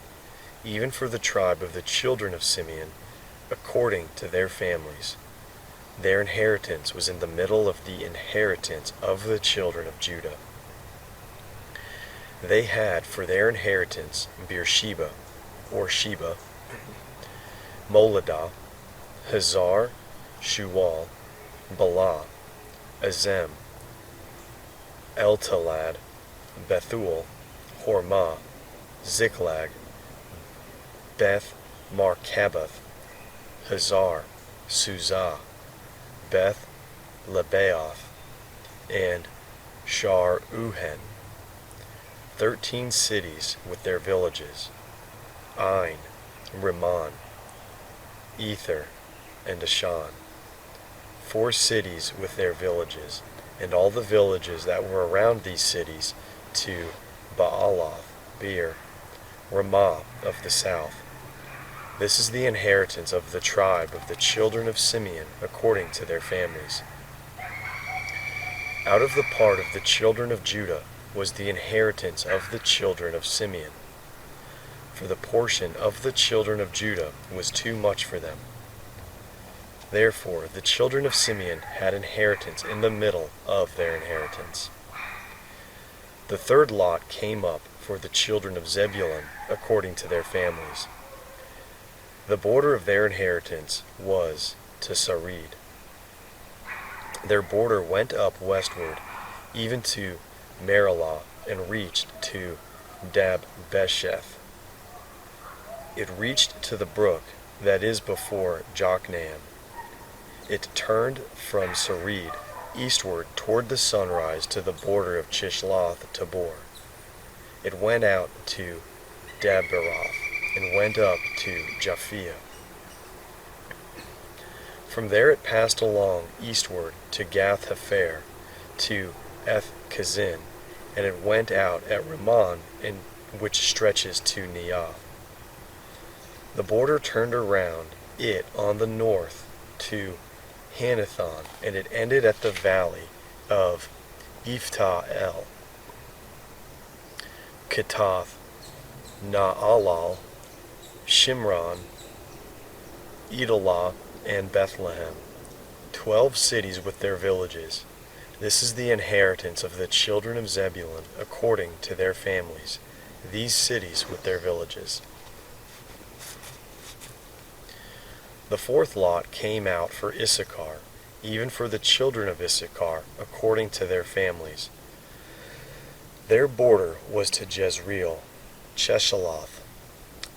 even for the tribe of the children of Simeon, according to their families. Their inheritance was in the middle of the inheritance of the children of Judah. They had for their inheritance Beersheba, or Sheba, Moladah, Hazar, Shual, Balah, Azem, Eltalad, Bethuel, Hormah, Ziklag, Beth Markaboth, Hazar, Suzah, Beth Lebaoth, and Shar-Uhen, 13 cities with their villages, Ain, Rimmon, Ether, and Ashan, 4 cities with their villages, and all the villages that were around these cities, to Baalath, Beer, Ramah of the south. This is the inheritance of the tribe of the children of Simeon according to their families. Out of the part of the children of Judah was the inheritance of the children of Simeon. For the portion of the children of Judah was too much for them. Therefore the children of Simeon had inheritance in the middle of their inheritance. The third lot came up for the children of Zebulun according to their families. The border of their inheritance was to Sarid. Their border went up westward, even to Merilah, and reached to Dabbesheth. It reached to the brook that is before Jokneam. It turned from Sarid eastward toward the sunrise to the border of Chisloth Tabor. It went out to Daberoth and went up to Japhia. From there it passed along eastward to Gath Hepher, to Eth-Kazin, and it went out at Rimmon, which stretches to Neah. The border turned around it on the north to Hanathon, and it ended at the valley of Ephta-El, Katath, Naalal, Shimron, Edalah, and Bethlehem, 12 cities with their villages. This is the inheritance of the children of Zebulun according to their families, these cities with their villages. The fourth lot came out for Issachar, even for the children of Issachar, according to their families. Their border was to Jezreel, Cheshaloth,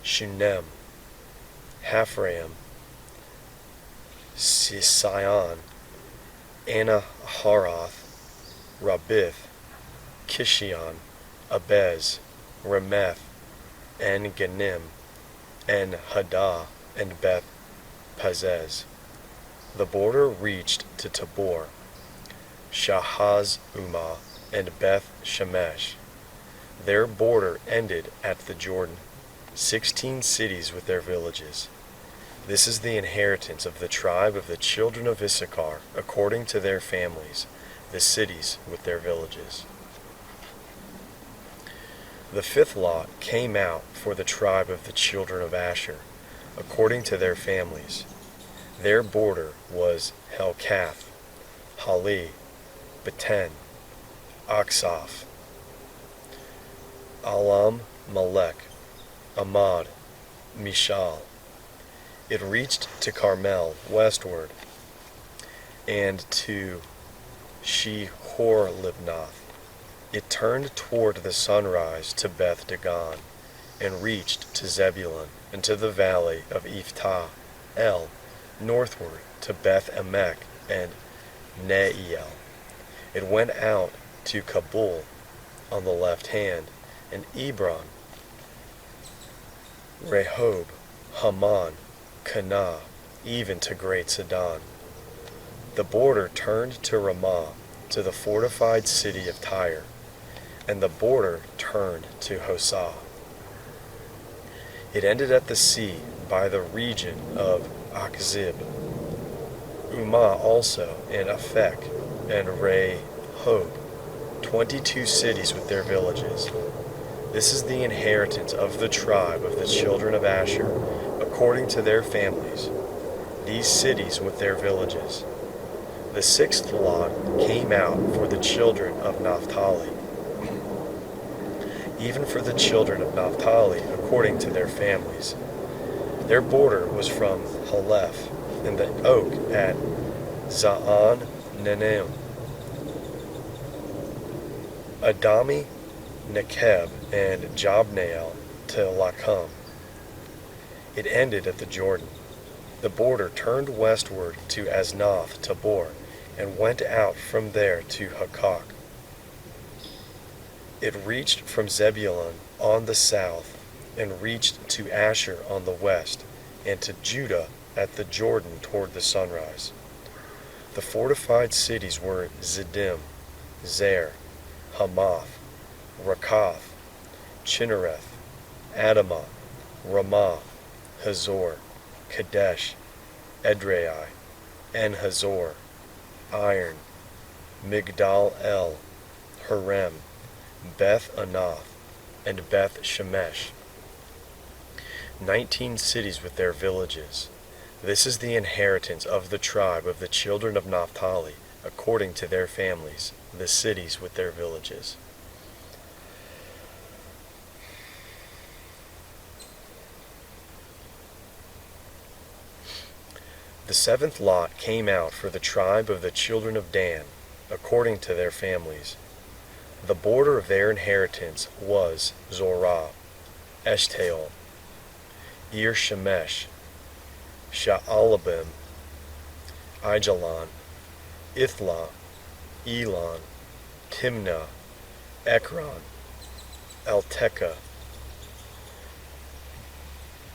Shunem, Haphraim, Sion, Anaharath, Rabith, Kishion, Abez, Remeth, and Ganim, and Haddah, and Beth Pazez. The border reached to Tabor, Shahaz-Umah, and Beth Shemesh. Their border ended at the Jordan, 16 cities with their villages. This is the inheritance of the tribe of the children of Issachar, according to their families, the cities with their villages. The fifth lot came out for the tribe of the children of Asher, according to their families. Their border was Helkath, Hali, Beten, Aksaph, Alam Melech, Amad, Mishal. It reached to Carmel westward, and to Shehor-libnath. It turned toward the sunrise to Beth Dagon, and reached to Zebulun, and to the valley of Ephta-El, northward to Beth Emek and Neiel. It went out to Kabul on the left hand, and Ebron, Rehob, Haman, Canaan, even to Great Sidon. The border turned to Ramah, to the fortified city of Tyre, and the border turned to Hosah. It ended at the sea by the region of Achzib, Umah also, and Aphek, and Rehob, 22 cities with their villages. This is the inheritance of the tribe of the children of Asher, according to their families, these cities with their villages. The sixth lot came out for the children of Naphtali, even for the children of Naphtali, according to their families. Their border was from Haleph and the oak at Za'an Nenem, Adami, Nekeb, and Jabneel to Lacham. It ended at the Jordan. The border turned westward to Aznoth Tabor, and went out from there to Hakak. It reached from Zebulun on the south, and reached to Asher on the west, and to Judah at the Jordan toward the sunrise. The fortified cities were Ziddim, Zer, Hamath, Rakath, Chinnereth, Adamah, Ramah, Hazor, Kadesh, Edrei, En-Hazor, Iron, Migdal El, Harem, Beth Anath, and Beth Shemesh. 19 cities with their villages. This is the inheritance of the tribe of the children of Naphtali, according to their families, the cities with their villages. The seventh lot came out for the tribe of the children of Dan, according to their families. The border of their inheritance was Zorah, Eshtaol, Ir-Shemesh, Sha'alabim, Aijalon, Ithlah, Elon, Timnah, Ekron, Eltekeh,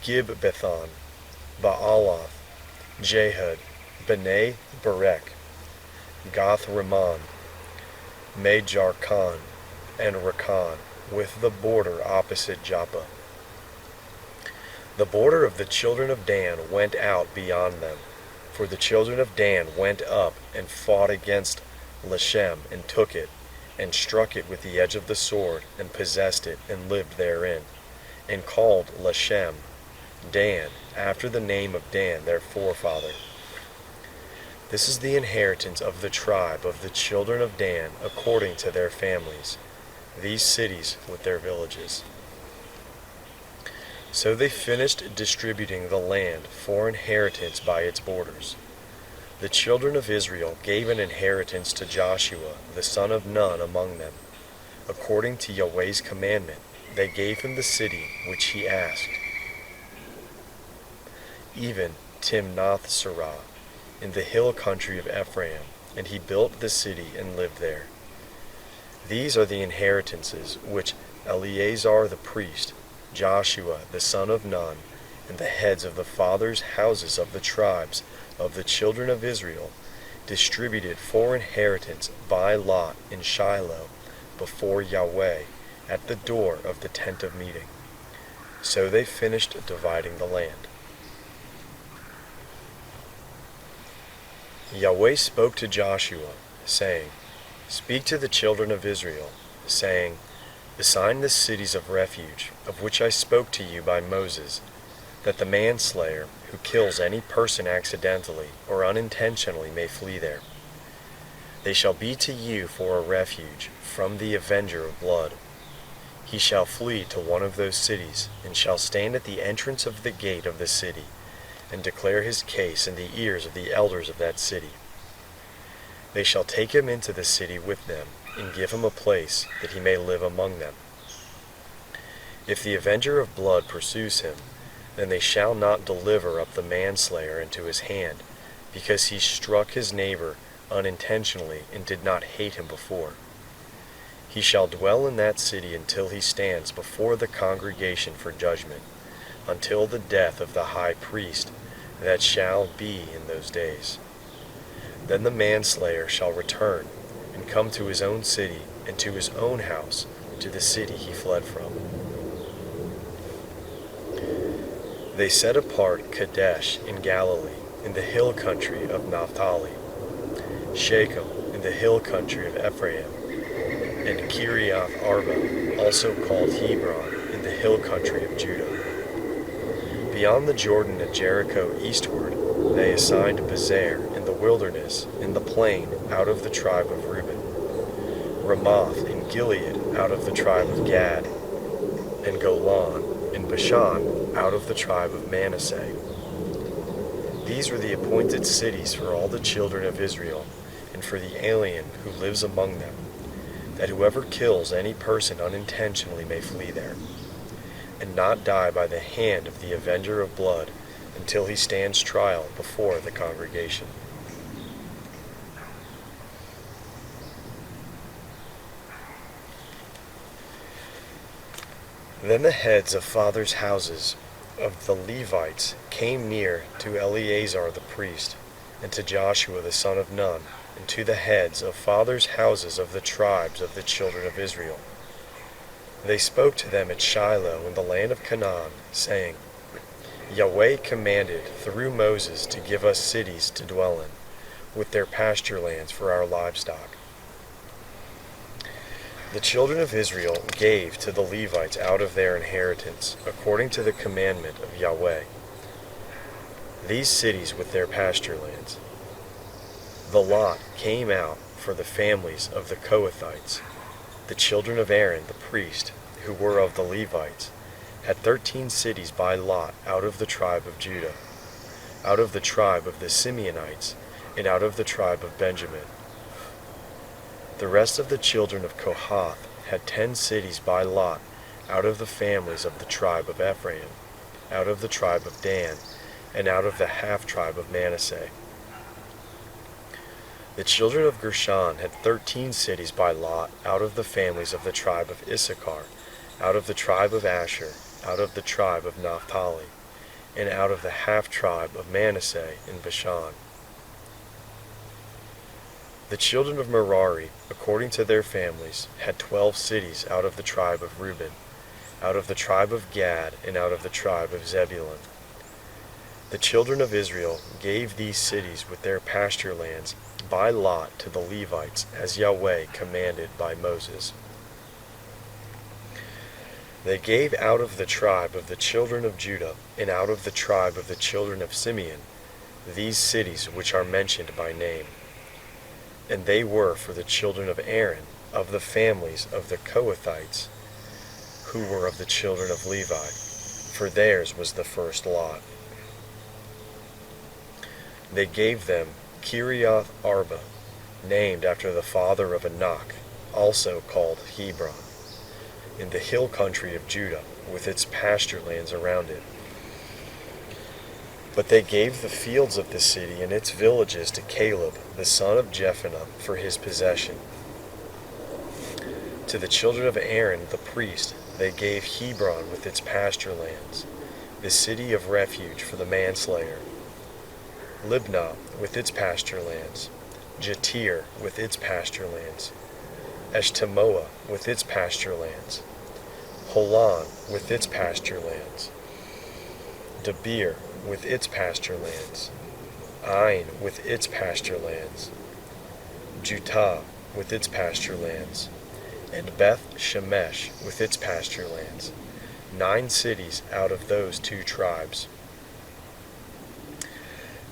Gibbethon, Baalath, Jehud, Bnei Berek, Gath Rimmon, Mejarkon, and Rakan, with the border opposite Joppa. The border of the children of Dan went out beyond them, for the children of Dan went up and fought against Leshem, and took it, and struck it with the edge of the sword, and possessed it, and lived therein, and called Leshem Dan, after the name of Dan their forefather. This is the inheritance of the tribe of the children of Dan according to their families, these cities with their villages. So they finished distributing the land for inheritance by its borders. The children of Israel gave an inheritance to Joshua, the son of Nun, among them. According to Yahweh's commandment, they gave him the city which he asked, even Timnath-Serah, in the hill country of Ephraim, and he built the city and lived there. These are the inheritances which Eleazar the priest, Joshua the son of Nun, and the heads of the fathers' houses of the tribes of the children of Israel distributed for inheritance by lot in Shiloh before Yahweh at the door of the tent of meeting. So they finished dividing the land. Yahweh spoke to Joshua, saying, Speak to the children of Israel, saying, Assign the cities of refuge, of which I spoke to you by Moses, that the manslayer who kills any person accidentally or unintentionally may flee there. They shall be to you for a refuge from the avenger of blood. He shall flee to one of those cities, and shall stand at the entrance of the gate of the city, and declare his case in the ears of the elders of that city. They shall take him into the city with them, and give him a place that he may live among them. If the avenger of blood pursues him, then they shall not deliver up the manslayer into his hand, because he struck his neighbor unintentionally and did not hate him before. He shall dwell in that city until he stands before the congregation for judgment, until the death of the high priest that shall be in those days. Then the manslayer shall return, and come to his own city, and to his own house, to the city he fled from. They set apart Kadesh in Galilee, in the hill country of Naphtali, Shechem in the hill country of Ephraim, and Kiriath Arba, also called Hebron, in the hill country of Judah. Beyond the Jordan at Jericho eastward, they assigned Bezer in the wilderness, in the plain, out of the tribe of Reuben, Ramoth in Gilead, out of the tribe of Gad, and Golan in Bashan, out of the tribe of Manasseh. These were the appointed cities for all the children of Israel, and for the alien who lives among them, that whoever kills any person unintentionally may flee there, and not die by the hand of the avenger of blood, until he stands trial before the congregation. Then the heads of fathers' houses of the Levites came near to Eleazar the priest, and to Joshua the son of Nun, and to the heads of fathers' houses of the tribes of the children of Israel. They spoke to them at Shiloh in the land of Canaan, saying, Yahweh commanded through Moses to give us cities to dwell in, with their pasture lands for our livestock. The children of Israel gave to the Levites out of their inheritance, according to the commandment of Yahweh, these cities with their pasture lands. The lot came out for the families of the Kohathites. The children of Aaron the priest, who were of the Levites, had 13 cities by lot out of the tribe of Judah, out of the tribe of the Simeonites, and out of the tribe of Benjamin. The rest of the children of Kohath had 10 cities by lot out of the families of the tribe of Ephraim, out of the tribe of Dan, and out of the half-tribe of Manasseh. The children of Gershon had 13 cities by lot out of the families of the tribe of Issachar, out of the tribe of Asher, out of the tribe of Naphtali, and out of the half-tribe of Manasseh in Bashan. The children of Merari, according to their families, had 12 cities out of the tribe of Reuben, out of the tribe of Gad, and out of the tribe of Zebulun. The children of Israel gave these cities with their pasture lands by lot to the Levites, as Yahweh commanded by Moses. They gave out of the tribe of the children of Judah, and out of the tribe of the children of Simeon, these cities which are mentioned by name. And they were for the children of Aaron, of the families of the Kohathites, who were of the children of Levi, for theirs was the first lot. They gave them Kiriath Arba, named after the father of Anak, also called Hebron, in the hill country of Judah, with its pasture lands around it. But they gave the fields of the city and its villages to Caleb, the son of Jephunneh, for his possession. To the children of Aaron the priest they gave Hebron with its pasture lands, the city of refuge for the manslayer, Libnah with its pasture lands, Jatir with its pasture lands, Eshtemoa with its pasture lands, Holon with its pasture lands, Debir with its pasture lands, Ain with its pasture lands, Jutah with its pasture lands, and Beth Shemesh with its pasture lands, 9 cities out of those 2 tribes.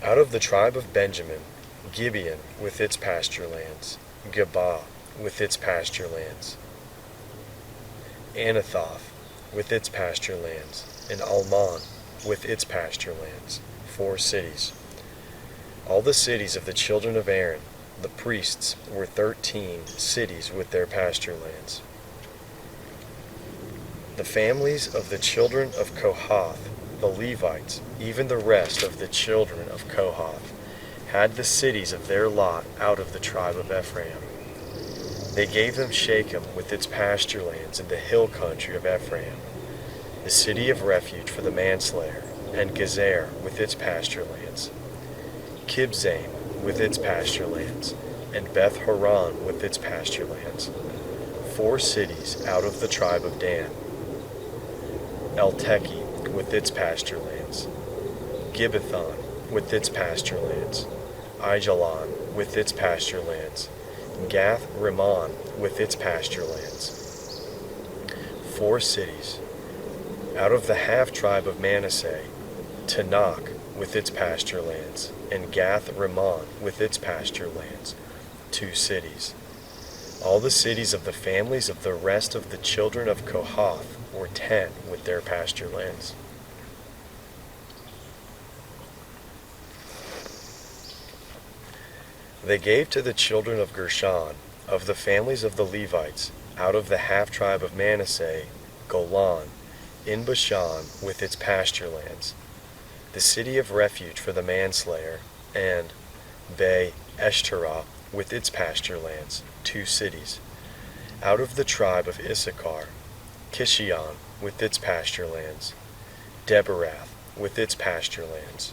Out of the tribe of Benjamin, Gibeon with its pasture lands, Geba with its pasture lands, Anathoth with its pasture lands, and Almon with its pasture lands, 4 cities. All the cities of the children of Aaron, the priests, were 13 cities with their pasture lands. The families of the children of Kohath, the Levites, even the rest of the children of Kohath, had the cities of their lot out of the tribe of Ephraim. They gave them Shechem with its pasture lands in the hill country of Ephraim, the city of refuge for the manslayer, and Gezer with its pasture lands, Kibzaim with its pasture lands, and Beth Horon with its pasture lands, 4 cities out of the tribe of Dan, Elteki with its pasture lands, Gibbethon with its pasture lands, Aijalon with its pasture lands, Gath Rimmon with its pasture lands, 4 cities. Out of the half-tribe of Manasseh, Tanakh with its pasture lands, and Gath Rimmon with its pasture lands, 2 cities. All the cities of the families of the rest of the children of Kohath were 10 with their pasture lands. They gave to the children of Gershon, of the families of the Levites, out of the half-tribe of Manasseh, Golan, in Bashan with its pasture lands, the city of refuge for the manslayer, and Be Eshterah with its pasture lands, 2 cities. Out of the tribe of Issachar, Kishion with its pasture lands, Deberath with its pasture lands,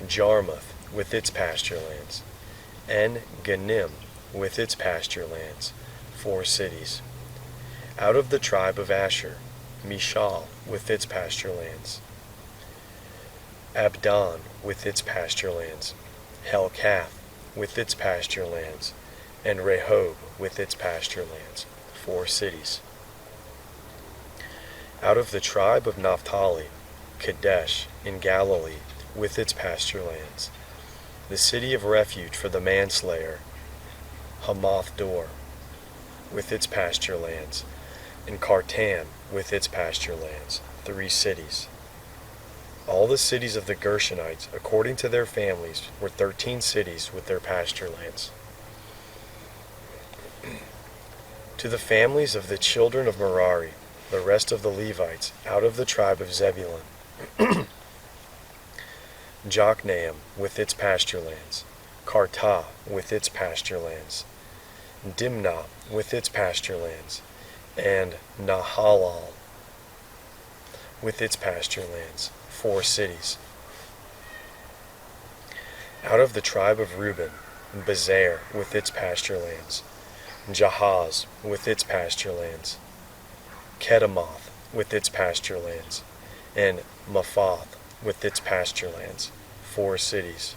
Jarmuth with its pasture lands, En Ganim with its pasture lands, 4 cities. Out of the tribe of Asher, Mishal with its pasture lands, Abdon with its pasture lands, Helkath with its pasture lands, and Rehob with its pasture lands, 4 cities. Out of the tribe of Naphtali, Kadesh in Galilee with its pasture lands, the city of refuge for the manslayer, Hamath Dor with its pasture lands, and Kartan with its pasture lands, 3 cities. All the cities of the Gershonites, according to their families, were 13 cities with their pasture lands. To the families of the children of Merari, the rest of the Levites, out of the tribe of Zebulun, Jokneam with its pasture lands, Kartah with its pasture lands, Dimnah with its pasture lands, and Nahalal with its pasture lands, 4 cities. Out of the tribe of Reuben, Bezer with its pasture lands, Jahaz with its pasture lands, Kedemoth with its pasture lands, and Mephath with its pasture lands, 4 cities.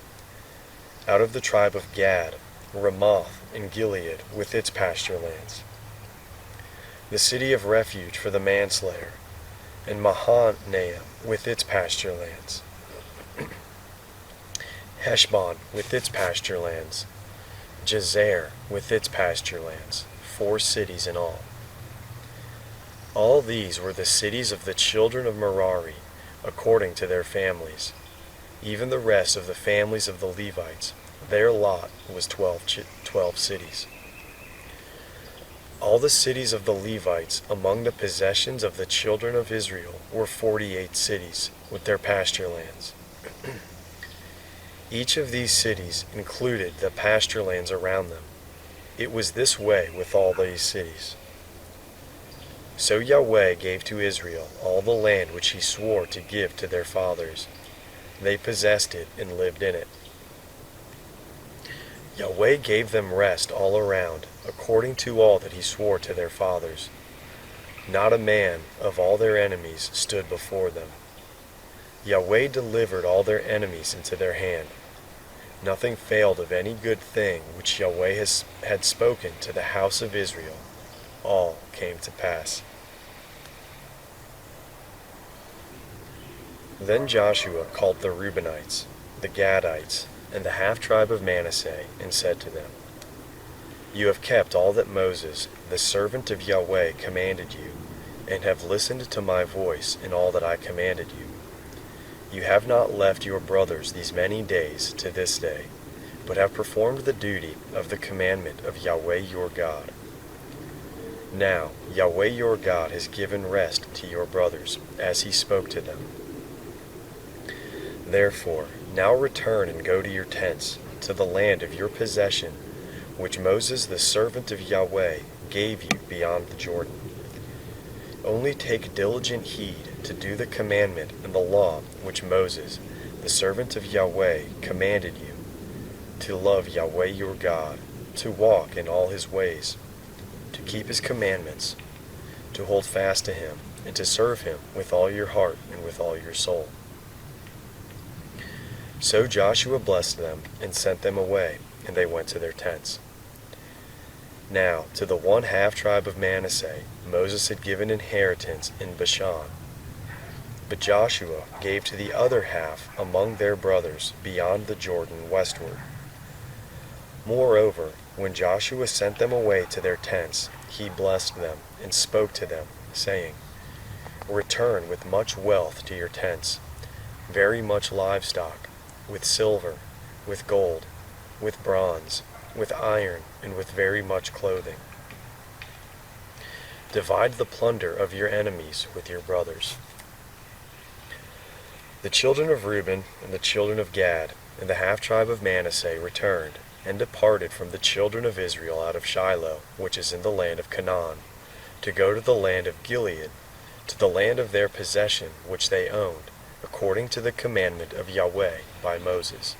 Out of the tribe of Gad, Ramoth in Gilead with its pasture lands, the city of refuge for the manslayer, and Mahanaim with its pasture lands, Heshbon with its pasture lands, Jazer with its pasture lands, 4 cities in all. All these were the cities of the children of Merari, according to their families. Even the rest of the families of the Levites, their lot was 12 cities. All the cities of the Levites among the possessions of the children of Israel were 48 cities with their pasture lands. Each of these cities included the pasture lands around them. It was this way with all these cities. So Yahweh gave to Israel all the land which he swore to give to their fathers. They possessed it and lived in it. Yahweh gave them rest all around, according to all that he swore to their fathers. Not a man of all their enemies stood before them. Yahweh delivered all their enemies into their hand. Nothing failed of any good thing which Yahweh had spoken to the house of Israel. All came to pass. Then Joshua called the Reubenites, the Gadites, and the half-tribe of Manasseh, and said to them, You have kept all that Moses, the servant of Yahweh, commanded you, and have listened to my voice in all that I commanded you. You have not left your brothers these many days to this day, but have performed the duty of the commandment of Yahweh your God. Now Yahweh your God has given rest to your brothers, as he spoke to them. Therefore, now return and go to your tents, to the land of your possession, which Moses the servant of Yahweh gave you beyond the Jordan. Only take diligent heed to do the commandment and the law which Moses, the servant of Yahweh, commanded you, to love Yahweh your God, to walk in all his ways, to keep his commandments, to hold fast to him, and to serve him with all your heart and with all your soul. So Joshua blessed them and sent them away, and they went to their tents. Now to the one half-tribe of Manasseh Moses had given inheritance in Bashan. But Joshua gave to the other half among their brothers beyond the Jordan westward. Moreover, when Joshua sent them away to their tents, he blessed them and spoke to them, saying, Return with much wealth to your tents, very much livestock, with silver, with gold, with bronze, with iron, and with very much clothing. Divide the plunder of your enemies with your brothers. The children of Reuben and the children of Gad and the half-tribe of Manasseh returned, and departed from the children of Israel out of Shiloh, which is in the land of Canaan, to go to the land of Gilead, to the land of their possession which they owned, according to the commandment of Yahweh by Moses.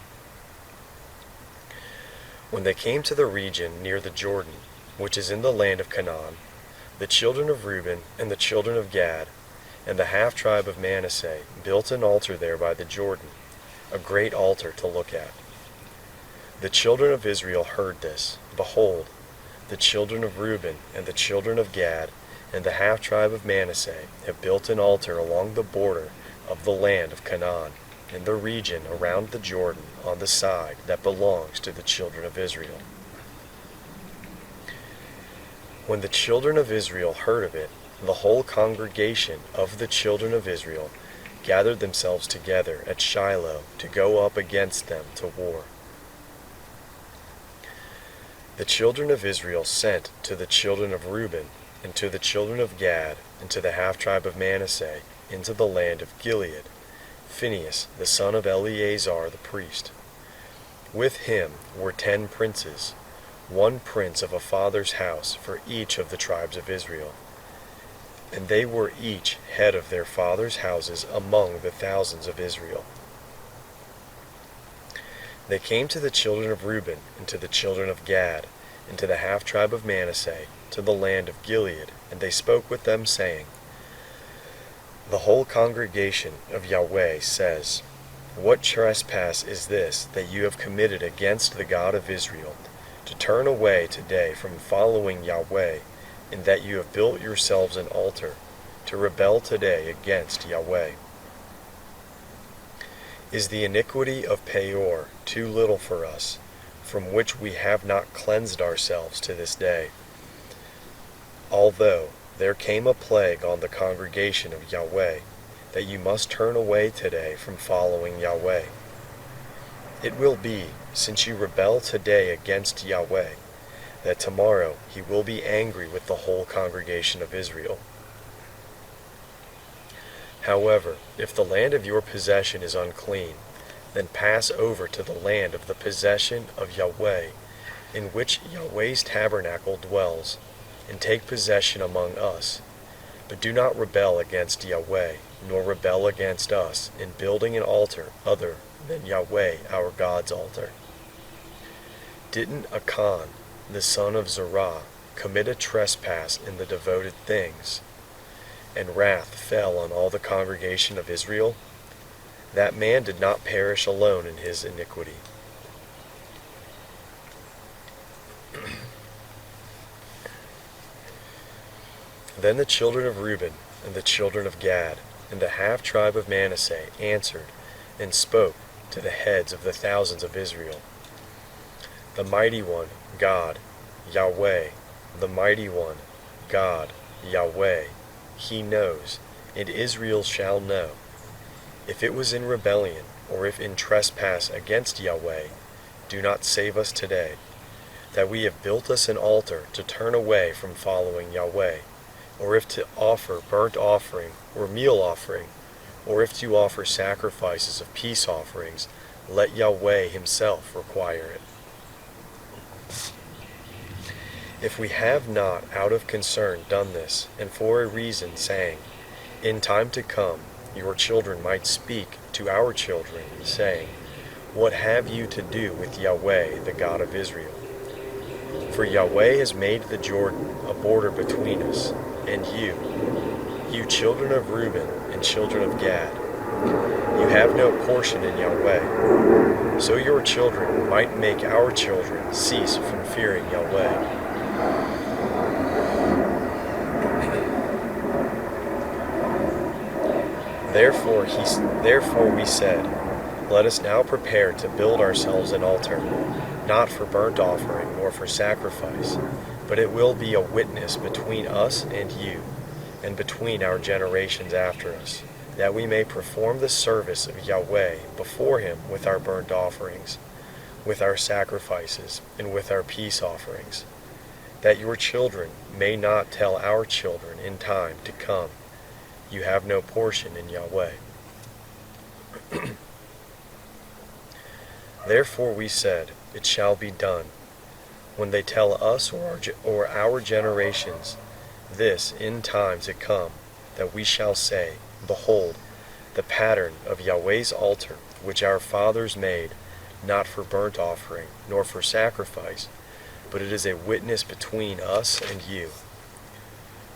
When they came to the region near the Jordan, which is in the land of Canaan, the children of Reuben and the children of Gad and the half-tribe of Manasseh built an altar there by the Jordan, a great altar to look at. The children of Israel heard this. Behold, the children of Reuben and the children of Gad and the half-tribe of Manasseh have built an altar along the border of the land of Canaan, in the region around the Jordan on the side that belongs to the children of Israel. When the children of Israel heard of it, the whole congregation of the children of Israel gathered themselves together at Shiloh to go up against them to war. The children of Israel sent to the children of Reuben and to the children of Gad and to the half-tribe of Manasseh into the land of Gilead, Phinehas the son of Eleazar the priest. With him were 10 princes, one prince of a father's house for each of the tribes of Israel. And they were each head of their fathers' houses among the thousands of Israel. They came to the children of Reuben and to the children of Gad and to the half-tribe of Manasseh to the land of Gilead, and they spoke with them, saying, The whole congregation of Yahweh says, What trespass is this that you have committed against the God of Israel, to turn away today from following Yahweh, in that you have built yourselves an altar, to rebel today against Yahweh? Is the iniquity of Peor too little for us, from which we have not cleansed ourselves to this day? Although there came a plague on the congregation of Yahweh, that you must turn away today from following Yahweh. It will be, since you rebel today against Yahweh, that tomorrow he will be angry with the whole congregation of Israel. However, if the land of your possession is unclean, then pass over to the land of the possession of Yahweh, in which Yahweh's tabernacle dwells, and take possession among us. But do not rebel against Yahweh, nor rebel against us in building an altar other than Yahweh our God's altar. Didn't Achan, the son of Zerah, commit a trespass in the devoted things, and wrath fell on all the congregation of Israel? That man did not perish alone in his iniquity. Then the children of Reuben and the children of Gad and the half-tribe of Manasseh answered and spoke to the heads of the thousands of Israel. The mighty one, God, Yahweh, the mighty one, God, Yahweh, he knows, and Israel shall know. If it was in rebellion, or if in trespass against Yahweh, do not save us today, that we have built us an altar to turn away from following Yahweh, or if to offer burnt offering or meal offering, or if to offer sacrifices of peace offerings, let Yahweh himself require it. If we have not out of concern done this, and for a reason, saying, In time to come your children might speak to our children, saying, What have you to do with Yahweh, the God of Israel? For Yahweh has made the Jordan a border between us, and you children of Reuben and children of Gad, you have no portion in Yahweh. So your children might make our children cease from fearing Yahweh. Therefore we said, Let us now prepare to build ourselves an altar, not for burnt offering nor for sacrifice, but it will be a witness between us and you, and between our generations after us, that we may perform the service of Yahweh before him with our burnt offerings, with our sacrifices, and with our peace offerings, that your children may not tell our children in time to come, You have no portion in Yahweh. Therefore we said, It shall be done, when they tell us or our generations this in time to come, that we shall say, Behold, the pattern of Yahweh's altar, which our fathers made, not for burnt offering, nor for sacrifice, but it is a witness between us and you.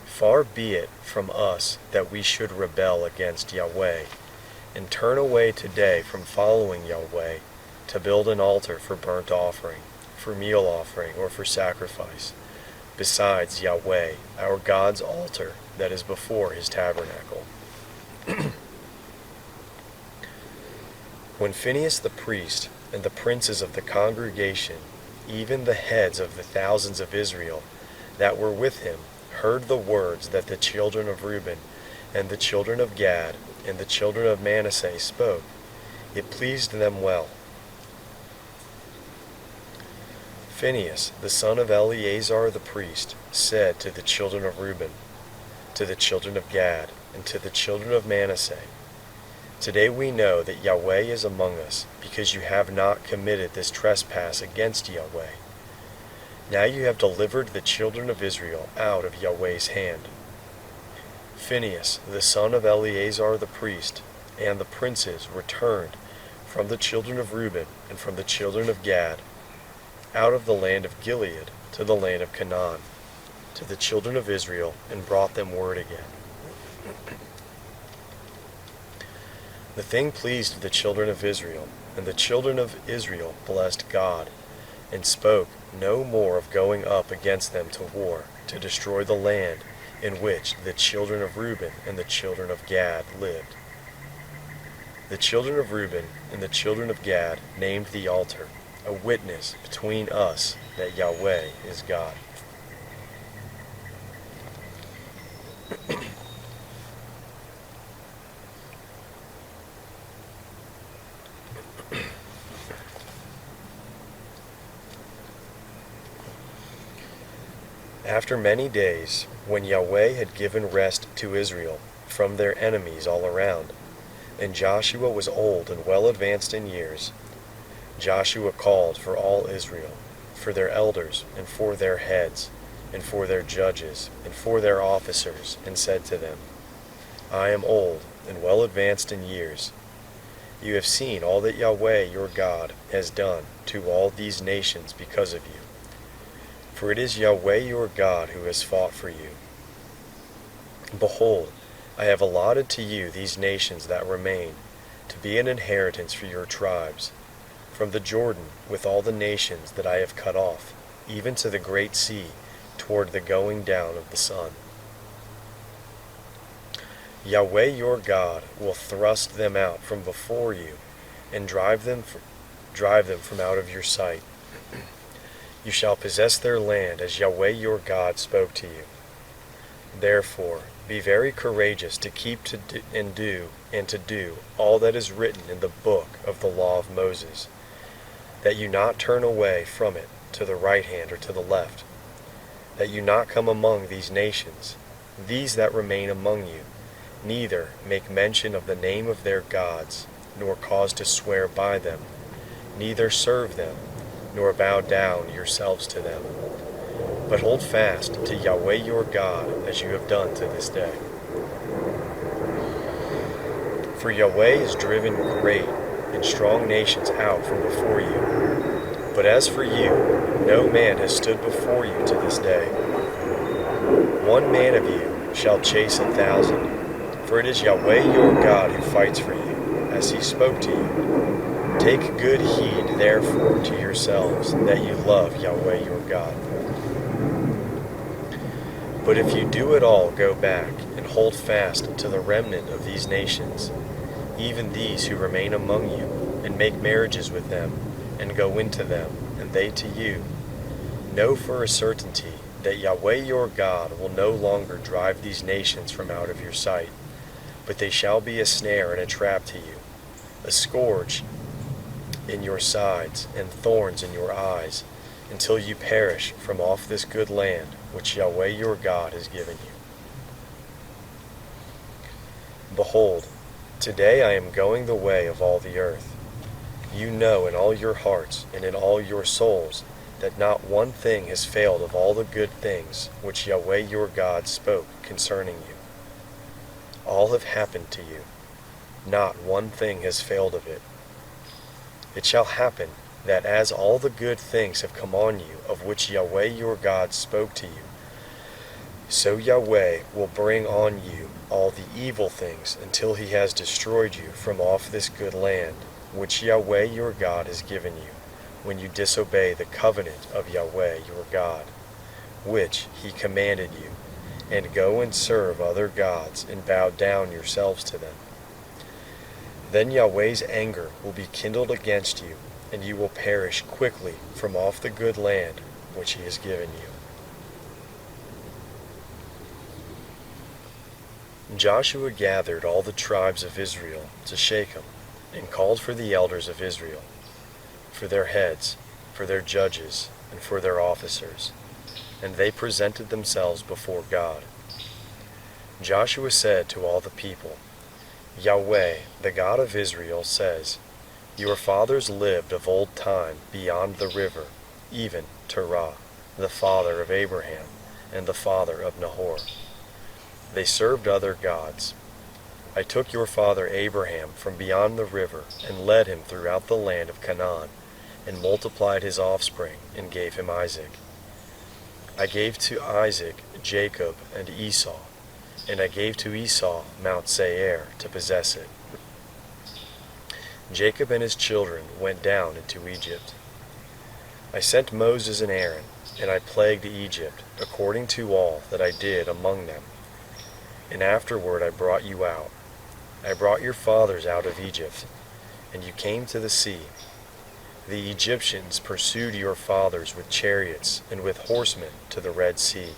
Far be it from us that we should rebel against Yahweh, and turn away today from following Yahweh, to build an altar for burnt offering, for meal offering, or for sacrifice, besides Yahweh, our God's altar that is before his tabernacle. When Phinehas the priest and the princes of the congregation, even the heads of the thousands of Israel that were with him, heard the words that the children of Reuben and the children of Gad and the children of Manasseh spoke, it pleased them well. Phinehas, the son of Eleazar the priest, said to the children of Reuben, to the children of Gad, and to the children of Manasseh, Today we know that Yahweh is among us, because you have not committed this trespass against Yahweh. Now you have delivered the children of Israel out of Yahweh's hand. Phinehas, the son of Eleazar the priest, and the princes returned from the children of Reuben and from the children of Gad, out of the land of Gilead to the land of Canaan, to the children of Israel, and brought them word again. The thing pleased the children of Israel, and the children of Israel blessed God, and spoke no more of going up against them to war, to destroy the land in which the children of Reuben and the children of Gad lived. The children of Reuben and the children of Gad named the altar, a witness between us that Yahweh is God. After many days, when Yahweh had given rest to Israel from their enemies all around, and Joshua was old and well advanced in years, Joshua called for all Israel, for their elders, and for their heads, and for their judges, and for their officers, and said to them, I am old and well advanced in years. You have seen all that Yahweh your God has done to all these nations because of you. For it is Yahweh your God who has fought for you. Behold, I have allotted to you these nations that remain, to be an inheritance for your tribes, from the Jordan with all the nations that I have cut off, even to the great sea, toward the going down of the sun. Yahweh your God will thrust them out from before you, and drive them from out of your sight. You shall possess their land as Yahweh your God spoke to you. Therefore, be very courageous to keep to do all that is written in the book of the law of Moses, that you not turn away from it to the right hand or to the left, that you not come among these nations, these that remain among you, neither make mention of the name of their gods, nor cause to swear by them, neither serve them, nor bow down yourselves to them, but hold fast to Yahweh your God as you have done to this day. For Yahweh has driven great and strong nations out from before you. But as for you, no man has stood before you to this day. 1 man of you shall chase 1,000, for it is Yahweh your God who fights for you, as he spoke to you. Take good heed, therefore, to yourselves, that you love Yahweh your God. But if you do at all go back, and hold fast to the remnant of these nations, even these who remain among you, and make marriages with them, and go into them, and they to you, know for a certainty that Yahweh your God will no longer drive these nations from out of your sight, but they shall be a snare and a trap to you, a scourge in your sides, and thorns in your eyes, until you perish from off this good land which Yahweh your God has given you. Behold, today I am going the way of all the earth. You know in all your hearts and in all your souls that not one thing has failed of all the good things which Yahweh your God spoke concerning you. All have happened to you. Not one thing has failed of it. It shall happen that as all the good things have come on you, of which Yahweh your God spoke to you, so Yahweh will bring on you all the evil things until he has destroyed you from off this good land, which Yahweh your God has given you, when you disobey the covenant of Yahweh your God, which he commanded you, and go and serve other gods and bow down yourselves to them. Then Yahweh's anger will be kindled against you, and you will perish quickly from off the good land which he has given you. Joshua gathered all the tribes of Israel to Shechem, and called for the elders of Israel, for their heads, for their judges, and for their officers, and they presented themselves before God. Joshua said to all the people, Yahweh, the God of Israel, says, Your fathers lived of old time beyond the river, even Terah, the father of Abraham, and the father of Nahor. They served other gods. I took your father Abraham from beyond the river, and led him throughout the land of Canaan, and multiplied his offspring, and gave him Isaac. I gave to Isaac Jacob and Esau, and I gave to Esau Mount Seir to possess it. Jacob and his children went down into Egypt. I sent Moses and Aaron, and I plagued Egypt, according to all that I did among them. And afterward I brought you out. I brought your fathers out of Egypt, and you came to the sea. The Egyptians pursued your fathers with chariots and with horsemen to the Red Sea.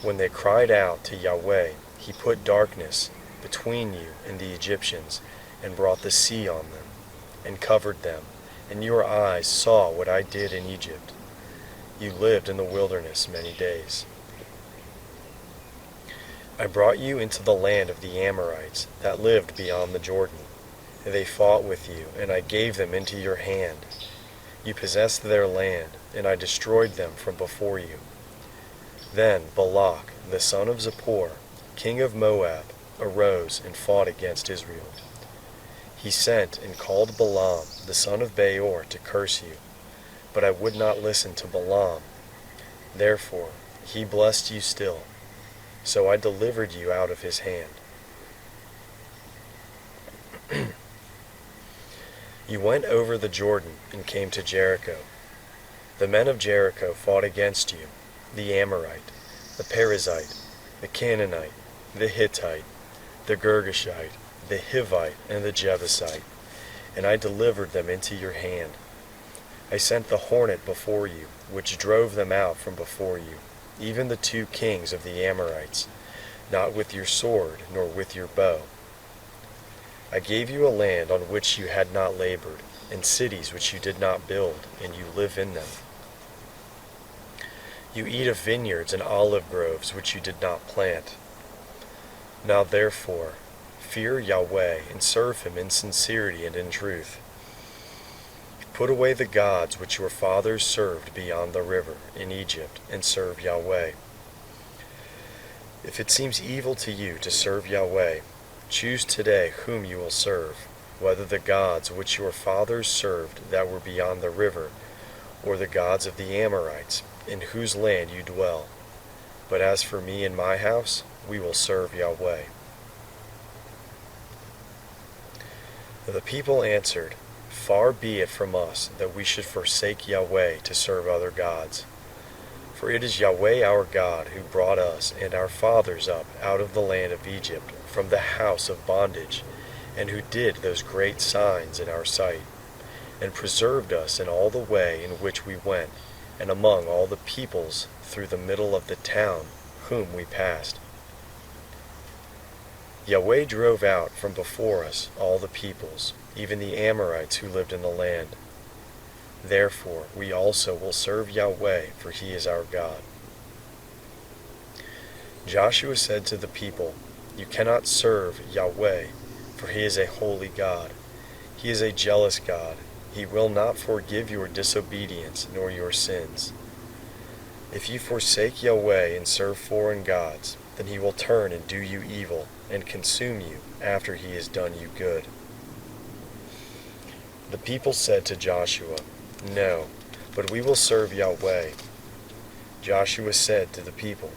When they cried out to Yahweh, he put darkness between you and the Egyptians, and brought the sea on them, and covered them, and your eyes saw what I did in Egypt. You lived in the wilderness many days. I brought you into the land of the Amorites that lived beyond the Jordan. They fought with you, and I gave them into your hand. You possessed their land, and I destroyed them from before you. Then Balak, the son of Zippor, king of Moab, arose and fought against Israel. He sent and called Balaam, the son of Beor, to curse you, but I would not listen to Balaam. Therefore he blessed you still. So I delivered you out of his hand. You went over the Jordan and came to Jericho. The men of Jericho fought against you, the Amorite, the Perizzite, the Canaanite, the Hittite, the Girgashite, the Hivite, and the Jebusite, and I delivered them into your hand. I sent the hornet before you, which drove them out from before you, even the 2 kings of the Amorites, not with your sword nor with your bow. I gave you a land on which you had not labored, and cities which you did not build, and you live in them. You eat of vineyards and olive groves which you did not plant. Now therefore, fear Yahweh, and serve him in sincerity and in truth. Put away the gods which your fathers served beyond the river, in Egypt, and serve Yahweh. If it seems evil to you to serve Yahweh, choose today whom you will serve, whether the gods which your fathers served that were beyond the river, or the gods of the Amorites, in whose land you dwell. But as for me and my house, we will serve Yahweh. The people answered, Far be it from us that we should forsake Yahweh to serve other gods. For it is Yahweh our God who brought us and our fathers up out of the land of Egypt from the house of bondage, and who did those great signs in our sight, and preserved us in all the way in which we went, and among all the peoples through the middle of the town whom we passed. Yahweh drove out from before us all the peoples, even the Amorites who lived in the land. Therefore we also will serve Yahweh, for he is our God. Joshua said to the people, You cannot serve Yahweh, for he is a holy God. He is a jealous God. He will not forgive your disobedience nor your sins. If you forsake Yahweh and serve foreign gods, then he will turn and do you evil, and consume you after he has done you good. The people said to Joshua, "No, but we will serve Yahweh." Joshua said to the people,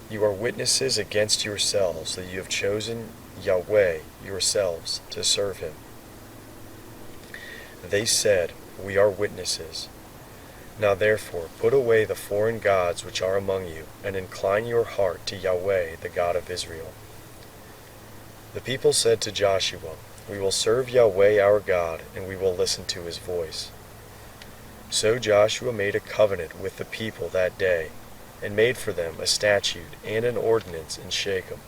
"You are witnesses against yourselves that you have chosen Yahweh yourselves to serve him." They said, "We are witnesses. Now therefore put away the foreign gods which are among you, and incline your heart to Yahweh, the God of Israel." The people said to Joshua, "We will serve Yahweh our God, and we will listen to his voice." So Joshua made a covenant with the people that day, and made for them a statute and an ordinance in Shechem.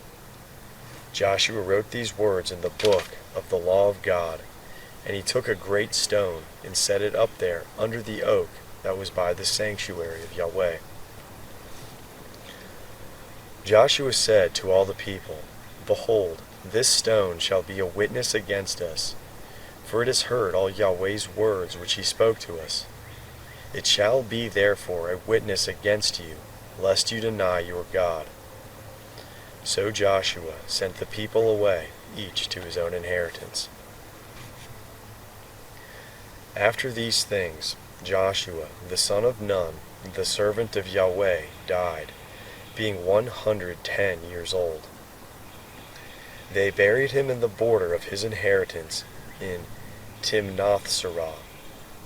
Joshua wrote these words in the book of the law of God, and he took a great stone and set it up there under the oak that was by the sanctuary of Yahweh. Joshua said to all the people, "Behold, this stone shall be a witness against us, for it has heard all Yahweh's words which he spoke to us. It shall be therefore a witness against you, lest you deny your God." So Joshua sent the people away, each to his own inheritance. After these things, Joshua, the son of Nun, the servant of Yahweh, died, being 110 years old. They buried him in the border of his inheritance in Timnath-serah,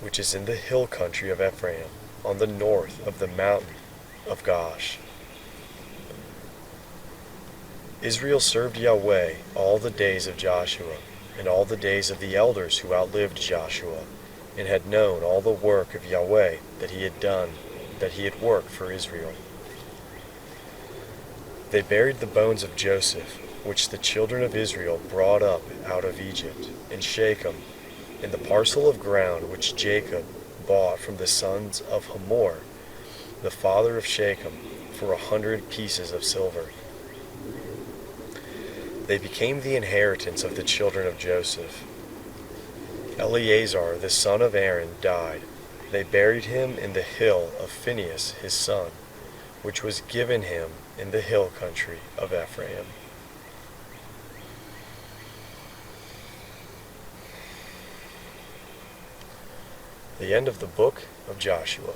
which is in the hill country of Ephraim, on the north of the mountain of Gaash. Israel served Yahweh all the days of Joshua, and all the days of the elders who outlived Joshua, and had known all the work of Yahweh that he had done, that he had worked for Israel. They buried the bones of Joseph, which the children of Israel brought up out of Egypt, in Shechem, in the parcel of ground which Jacob bought from the sons of Hamor, the father of Shechem, for 100 pieces of silver. They became the inheritance of the children of Joseph. Eleazar the son of Aaron died. They buried him in the hill of Phinehas his son, which was given him in the hill country of Ephraim. The end of the book of Joshua.